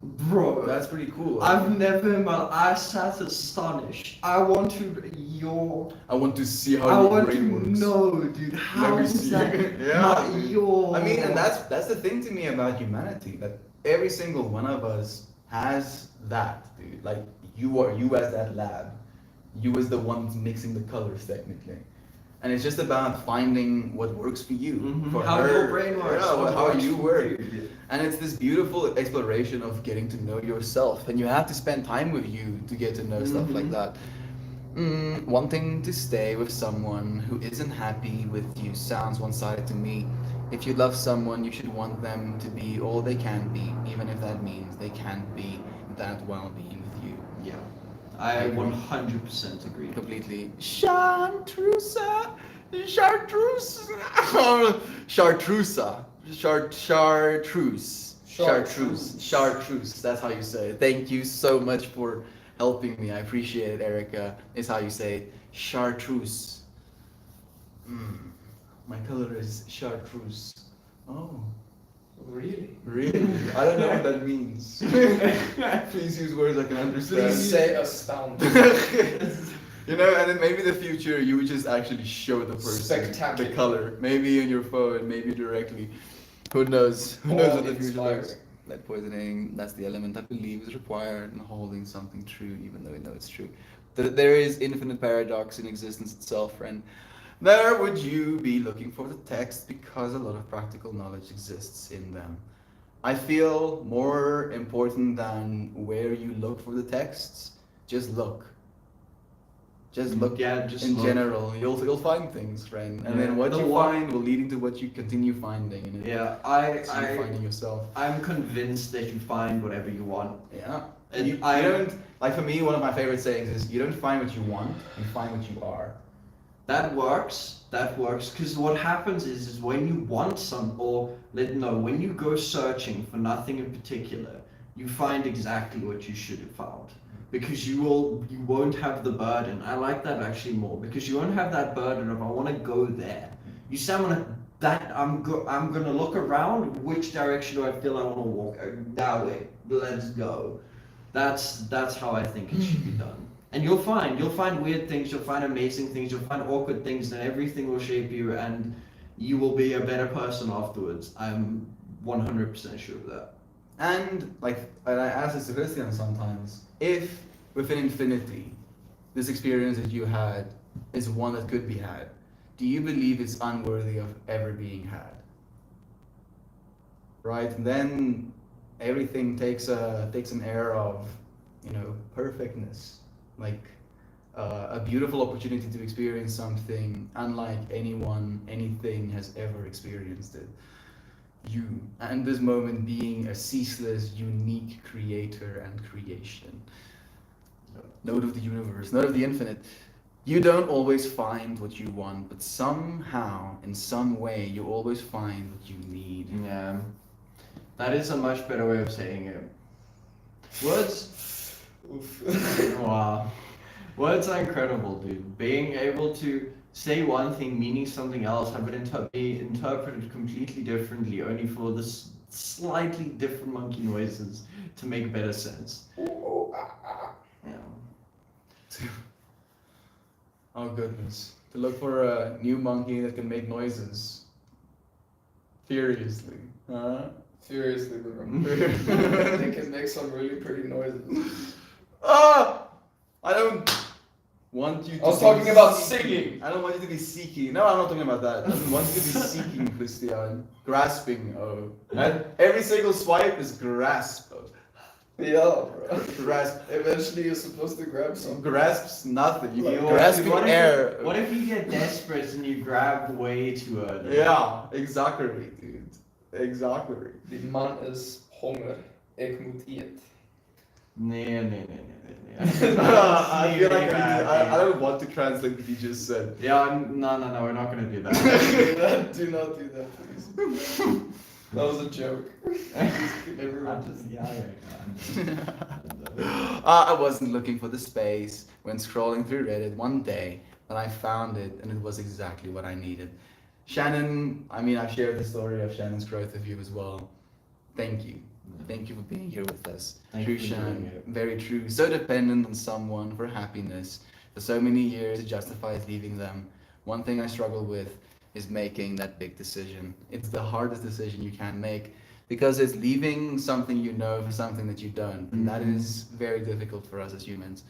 Bro, That's pretty cool. I've never in my I sat astonished. I want to see how I your want brain to works. know, dude. How Let me is see. that Yeah. not your? I mean, and that's the thing to me about humanity, that every single one of us has that, dude. Like you as that lab, you as the one mixing the colors technically, and it's just about finding what works for you, for how her, your brain works, yeah, what how works you for work, you. and it's this beautiful exploration of getting to know yourself, and you have to spend time with you to get to know stuff like that. Wanting to stay with someone who isn't happy with you sounds one-sided to me. If you love someone, you should want them to be all they can be, even if that means they can't be that well being with you. Yeah, I agree. 100% agree. Completely. Chartreuse. Chartreuse. Chartreuse. Chartreuse. That's how you say it. Thank you so much for helping me. I appreciate it, Erica. Is how you say it. Chartreuse. My color is chartreuse. Oh. Really? Really? I don't know what that means. Please use words I can understand. Please say astounding. You know, and then maybe in the future you would just actually show the person Spectacular. the color. Maybe in your phone, maybe directly. Who knows? Who knows what the future Awe-inspiring. holds? Lead poisoning, that's the element I believe is required in holding something true, even though we know it's true. There is infinite paradox in existence itself, friend. There would you be looking for the text because a lot of practical knowledge exists in them. I feel more important than where you look for the texts, just look. Just look Yeah, just in look. general. You'll find things, friend. And Yeah. then what The you one- find will lead into what you continue finding. And Yeah, it's you finding yourself. I'm convinced that you find whatever you want. Yeah. And You don't, like for me, one of my favorite sayings is you don't find what you want, you find what you are. That works. Because what happens is when you want when you go searching for nothing in particular, you find exactly what you should have found. Because you won't have the burden. I like that actually more, because you won't have that burden of I want to go there. You say I'm gonna look around. Which direction do I feel I want to walk? That way. Let's go. That's how I think it should be done. And you'll find weird things, you'll find amazing things, you'll find awkward things, and everything will shape you, and you will be a better person afterwards. I'm 100% sure of that. And like, and I ask this to Christian sometimes, if within infinity, this experience that you had is one that could be had, do you believe it's unworthy of ever being had? Right? And then everything takes an air of, perfectness, like a beautiful opportunity to experience something unlike anything has ever experienced it. You, and this moment being a ceaseless, unique creator and creation. Note of the universe, note of the infinite. You don't always find what you want, but somehow, in some way, you always find what you need. Yeah. That is a much better way of saying it. Words. Wow. Words are incredible, dude. Being able to say one thing meaning something else, have it be interpreted completely differently, only for this slightly different monkey noises to make better sense. Yeah. Oh goodness. To look for a new monkey that can make noises. Furiously. Huh? Seriously, bro. They can make some really pretty noises. Ah! I don't want you to I was be talking about seeking. singing. I don't want you to be seeking. No, I'm not talking about that. I don't want you to be seeking, Christian. Grasping. Oh. And every single swipe is grasp. Yeah, bro. Grasp. Eventually, you're supposed to grab something. Grasps nothing. You Like, keep grasping what if air. What if you get desperate and you grab way too early? Ja, exactly, dude. Exactly. Die man is honger. Ik moet eet. Nee. I feel like I don't want to translate what you just said. Yeah, no, we're not gonna do that. Do not do that, please. That was a joke. Everyone just I wasn't looking for the space when scrolling through Reddit one day, but I found it and it was exactly what I needed. Shannon, I've shared the story of Shannon's growth with you as well. Thank you. Thank you for being here with us. Thank True, you for Shannon. doing it. Very true. So dependent on someone for happiness. For so many years, it justifies leaving them. One thing I struggle with is making that big decision. It's the hardest decision you can make because it's leaving something you know for something that you don't. And that is very difficult for us as humans.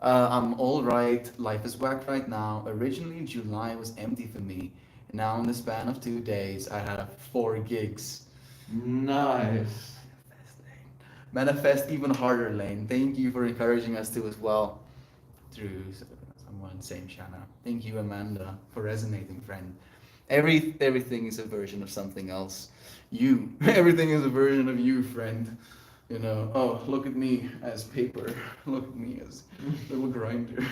I'm all right. Life is whack right now. Originally, July was empty for me. Now, in the span of 2 days, I had 4 gigs. Nice. Manifest even harder, Lane. Thank you for encouraging us to as well. Through someone, same Shanna. Thank you, Amanda, for resonating, friend. Everything is a version of something else. You, everything is a version of you, friend. Oh, look at me as paper. Look at me as little grinder.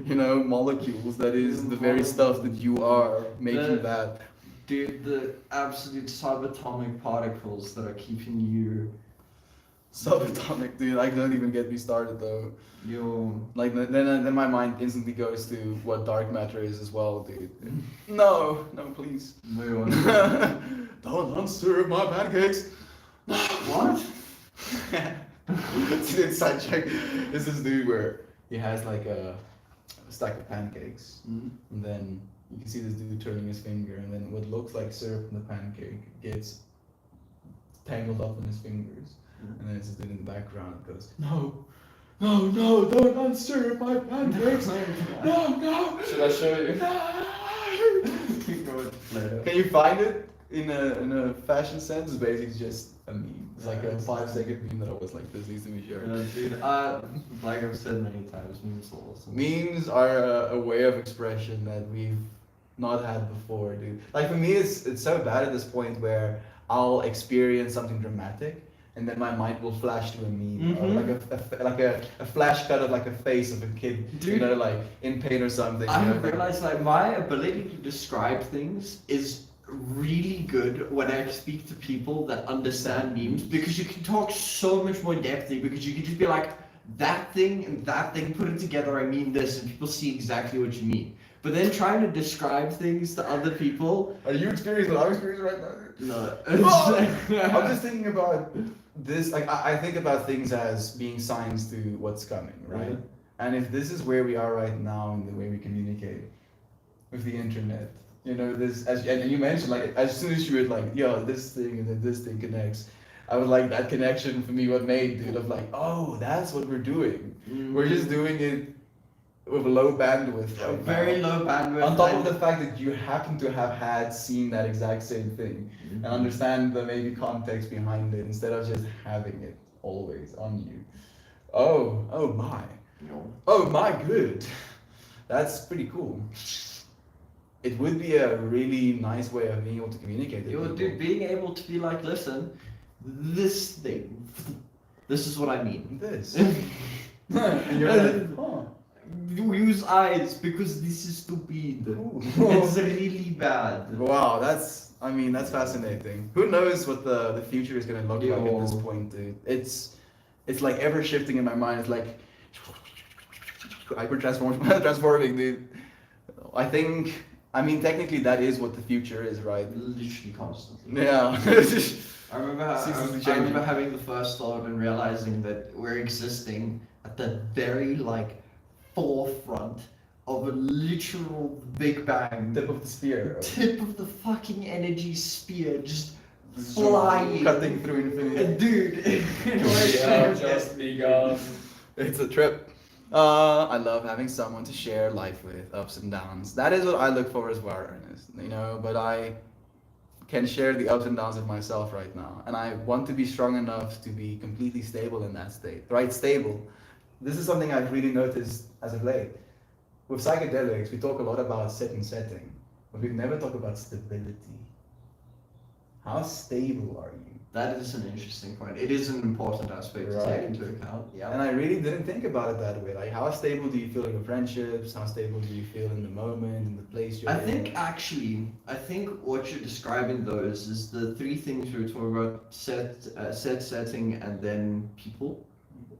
Molecules. That is the very stuff that you are making that. Dude, the absolute subatomic particles that are keeping you. Subatomic, dude. Like, don't even get me started though. Like, then my mind instantly goes to what dark matter is as well, dude. No, please. No, Don't unstir my pancakes. what? It's an inside check. This is dude where he has like a stack of pancakes, and then you can see this dude turning his finger, and then what looks like syrup in the pancake gets tangled up in his fingers, and then it's this dude in the background that goes, no, don't unstir my pancakes. No. Should I show you? Can you find it in a fashion sense? It's basically just a meme. It's like a 5-second meme that I was like, this needs to be shared. Dude, like I've said many times, memes are awesome. Memes are a way of expression that we've not had before, dude. Like for me, it's so bad at this point where I'll experience something dramatic, and then my mind will flash to a meme, or like a flash cut of like a face of a kid, Dude, like in pain or something. I like, realized like my ability to describe things is really good when I speak to people that understand memes, because you can talk so much more depthly, because you can just be like, that thing and that thing, put it together, I mean this, and people see exactly what you mean. But then trying to describe things to other people. Are you experiencing what I'm experiencing right now? No. I'm just thinking about this. Like I think about things as being signs to what's coming, right? And if this is where we are right now in the way we communicate with the internet, you know, this as and you mentioned, like as soon as you were like, yo, this thing and then this thing connects, I was like that connection for me what made, dude, of like, oh, that's what we're doing. We're just doing it with a low bandwidth a right very now. low bandwidth. On top of and- the fact that you happen to have had seen that exact same thing and understand the maybe context behind it instead of just having it always on you. Oh my. No. Oh my good. That's pretty cool. It would be a really nice way of being able to communicate with You people. dude, being able to be like, listen, this thing, this is what I mean. This. And you're like, oh. You use eyes because this is stupid. Ooh. It's really bad. Wow, that's fascinating. Who knows what the future is gonna look like at this Yo. point, dude. It's like ever shifting in my mind. It's like hyper transforming, dude. I mean technically that is what the future is, right? Literally constantly. Yeah. I remember, Seasons I remember changing. having the first thought and realizing that we're existing at the very like forefront of a literal Big Bang. Tip of the spear. Tip of the fucking energy spear just flying. Cutting through infinity. Dude. Yeah, just begun. It's a trip. I love having someone to share life with, ups and downs. That is what I look for as well, Ernest. You know, but I can share the ups and downs of myself right now. And I want to be strong enough to be completely stable in that state. Right, stable. This is something I've really noticed as of late. With psychedelics, we talk a lot about set and setting, but we never talk about stability. How stable are you? That is an interesting point. It is an important aspect to Right. take into account. Yeah. And I really didn't think about it that way. Like, how stable do you feel in your friendships? How stable do you feel in the moment, in the place you're I in? think actually, I think what you're describing those is the three things we were talking about: setting, and then people.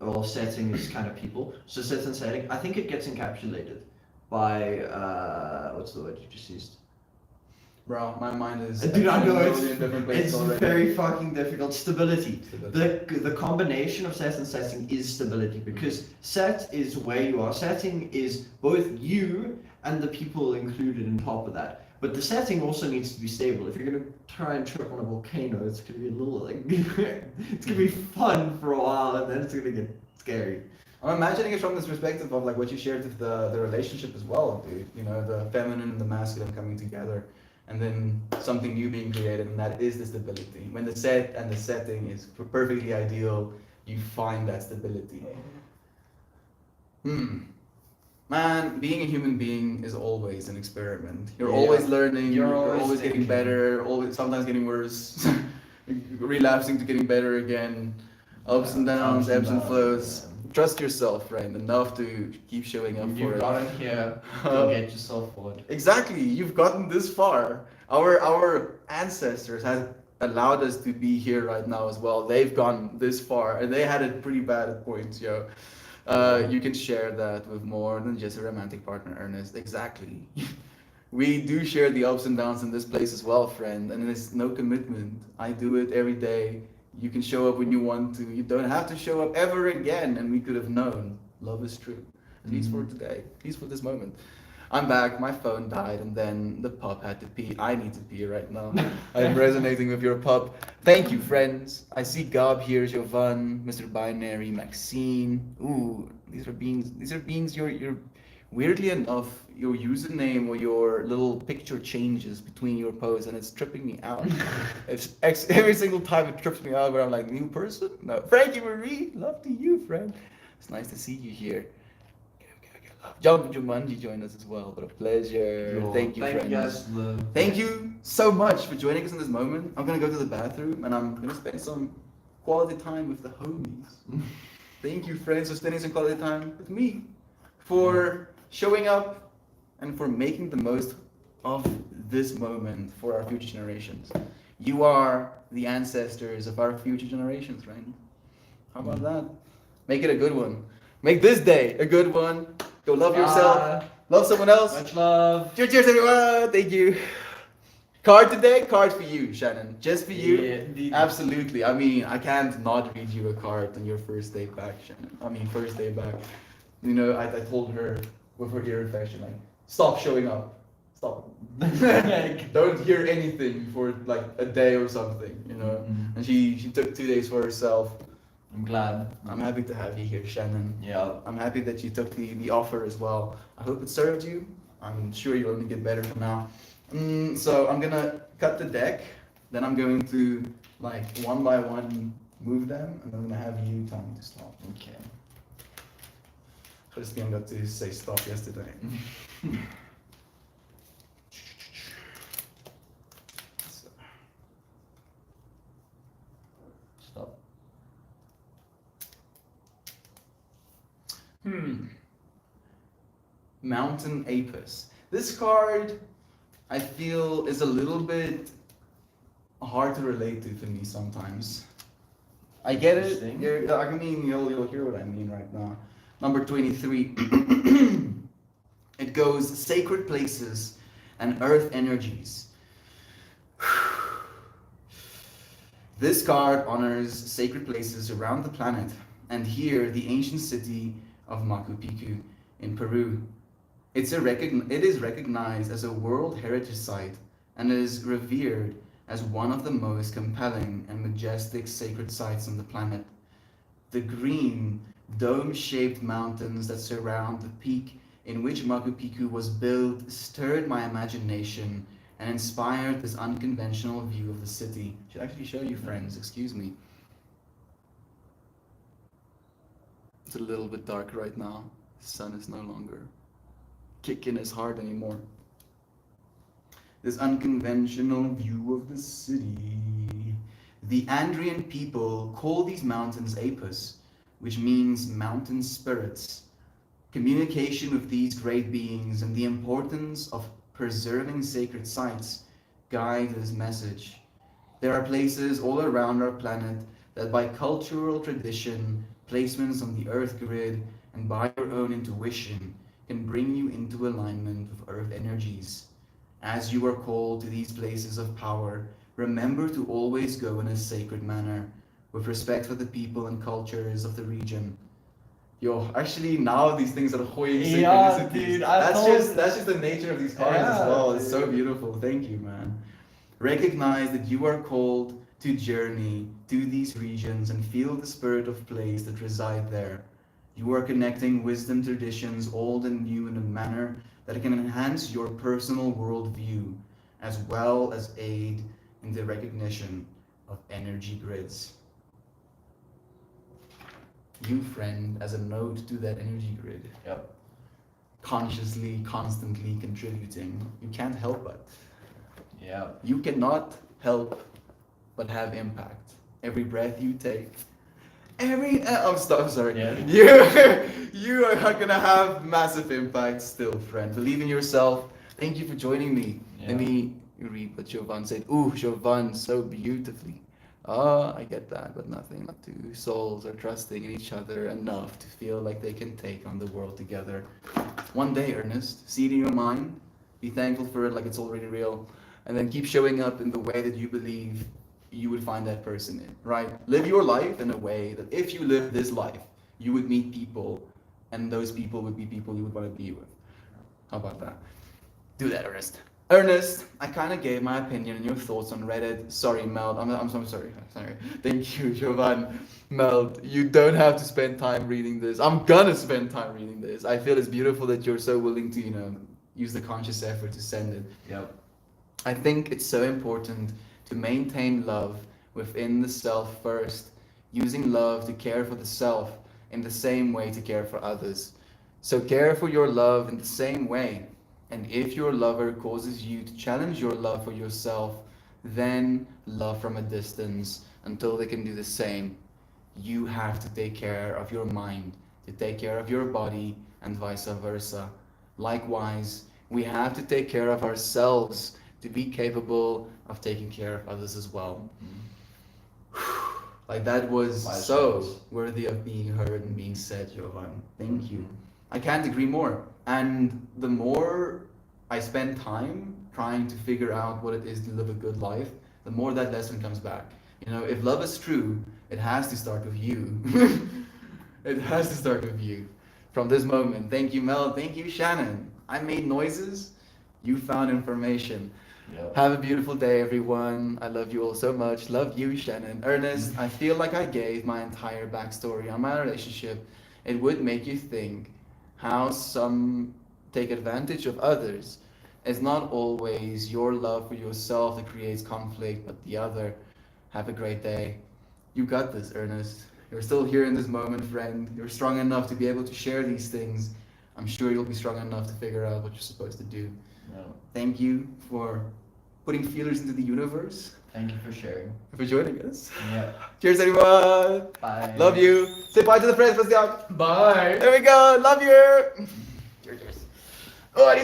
Or setting is kind of people. So set and setting. I think it gets encapsulated by what's the word you just used? Bro, my mind is Dude, I in a know million different places it's already. very fucking difficult. Stability. Stability. The combination of set and setting is stability because set is where you are. Setting is both you and the people included on top of that. But the setting also needs to be stable. If you're gonna try and trip on a volcano, it's gonna be a little like it's gonna be fun for a while and then it's gonna get scary. I'm imagining it from this perspective of like what you shared with the relationship as well, dude. You know, the feminine and the masculine coming together, and then something new being created, and that is the stability. When the set and the setting is perfectly ideal, you find that stability. Man, being a human being is always an experiment. You're Yeah. always learning. You're You're always always getting thinking. better. Always, sometimes getting worse. Relapsing to getting better again. Ups and downs, ebbs and flows. Trust yourself, friend, enough to keep showing up for You've it. gotten here, don't get yourself bored. Exactly, you've gotten this far. Our ancestors have allowed us to be here right now as well. They've gone this far, and they had it pretty bad at points, yo. You can share that with more than just a romantic partner, Ernest. Exactly. We do share the ups and downs in this place as well, friend, and it's no commitment. I do it every day. You can show up when you want to. You don't have to show up ever again, and we could have known. Love is true. At least for today. At least for this moment. I'm back. My phone died, and then the pup had to pee. I need to pee right now. I'm resonating with your pup. Thank you, friends. I see Gob here, Jovan, Mr. Binary, Maxine. Ooh, these are beings. These are beings. You're weirdly enough, your username or your little picture changes between your posts, and it's tripping me out. Every single time it trips me out, where I'm like, new person? No, Frankie Marie, love to you, friend. It's nice to see you here. John Jumanji joined us as well. What a pleasure. Thank you, friends. guys. Thank you so much for joining us in this moment. I'm gonna go to the bathroom and I'm gonna spend some quality time with the homies. Thank you, friends, for spending some quality time with me, for showing up, and for making the most of this moment for our future generations. You are the ancestors of our future generations, right? How about that? Make it a good one. Make this day a good one. Go love yourself. Love someone else. Much love. Cheers, cheers, everyone. Thank you. Card today? Card for you, Shannon. Just for you? Absolutely. I mean, I can't not read you a card on your first day back, Shannon. First day back. You know, I told her with her ear infection, like, stop showing up. Stop. Don't hear anything for like a day or something, you know. Mhm. And she took 2 days for herself. I'm glad. I'm happy to have you here, Shannon. Yeah. I'm happy that you took the offer as well. I hope it served you. I'm sure you'll only get better from now. So I'm gonna cut the deck. Then I'm going to like one by one move them, and I'm gonna have you tell me to stop. Okay. Christian got to say stop yesterday. So, Stop. Mountain Apis. This card, I feel, is a little bit hard to relate to for me sometimes. I get it. Interesting. I mean, you'll hear what I mean right now. Number 23. It goes sacred places and earth energies. This card honors sacred places around the planet, and here the ancient city of Machu Picchu in Peru. It is recognized as a World Heritage Site and is revered as one of the most compelling and majestic sacred sites on the planet. The green, dome-shaped mountains that surround the peak in which Machu Picchu was built stirred my imagination and inspired this unconventional view of the city. Should actually show you, friends, excuse me. It's a little bit dark right now. The sun is no longer kicking as hard anymore. This unconventional view of the city. The Andrian people call these mountains Apis, which means mountain spirits. Communication with these great beings and the importance of preserving sacred sites guide this message. There are places all around our planet that by cultural tradition, placements on the earth grid, and by your own intuition can bring you into alignment with earth energies. As you are called to these places of power, remember to always go in a sacred manner, with respect for the people and cultures of the region. Yo, actually now these things are gooiing Yeah, synchronicities. dude, That's just the nature of these cards as Yeah, well. It's dude. so beautiful. Thank you, man. Recognize that you are called to journey to these regions and feel the spirit of place that reside there. You are connecting wisdom traditions, old and new, in a manner that can enhance your personal worldview, as well as aid in the recognition of energy grids. You, friend, as a node to that energy grid, Yep. consciously, constantly contributing, you can't help but. Yeah. You cannot help but have impact. Every breath you take, I'm sorry. Yeah. You are gonna have massive impact still, friend. Believe in yourself. Thank you for joining me. Yeah. Let me read what Jovan said. Ooh, Jovan, so beautifully. I get that, but nothing. Not two souls are trusting in each other enough to feel like they can take on the world together. One day, Ernest, see it in your mind. Be thankful for it like it's already real. And then keep showing up in the way that you believe you would find that person in, right? Live your life in a way that if you live this life, you would meet people, and those people would be people you would want to be with. How about that? Do that, Ernest. Ernest, I kind of gave my opinion and your thoughts on Reddit. Sorry, Mel. I'm so sorry. Sorry. Thank you, Jovan. Mel, you don't have to spend time reading this. I'm gonna spend time reading this. I feel it's beautiful that you're so willing to, use the conscious effort to send it. Yep. I think it's so important to maintain love within the self first, using love to care for the self in the same way to care for others. So care for your love in the same way. And if your lover causes you to challenge your love for yourself, then love from a distance until they can do the same. You have to take care of your mind, to take care of your body, and vice versa. Likewise, we have to take care of ourselves to be capable of taking care of others as well. Like that was Wise so words. worthy of being heard and being said, Jovan. Thank you. I can't agree more. And the more I spend time trying to figure out what it is to live a good life, the more that lesson comes back. If love is true, it has to start with you. It has to start with you. from this moment. Thank you, Mel. Thank you, Shannon. I made noises. You found information. Yeah. Have a beautiful day, everyone. I love you all so much. Love you, Shannon. Ernest, I feel like I gave my entire backstory on my relationship. It would make you think how some take advantage of others. It's not always your love for yourself that creates conflict, but the other. Have a great day. You got this, Ernest. You're still here in this moment, friend. You're strong enough to be able to share these things. I'm sure you'll be strong enough to figure out what you're supposed to do. Yeah. Thank you for putting feelers into the universe, Thank you for sharing. for joining us. Yeah. Cheers, everyone. Bye. Love you. Say bye to the friends, Bastian. Bye. There we go. Love you. Cheers. Oh, I need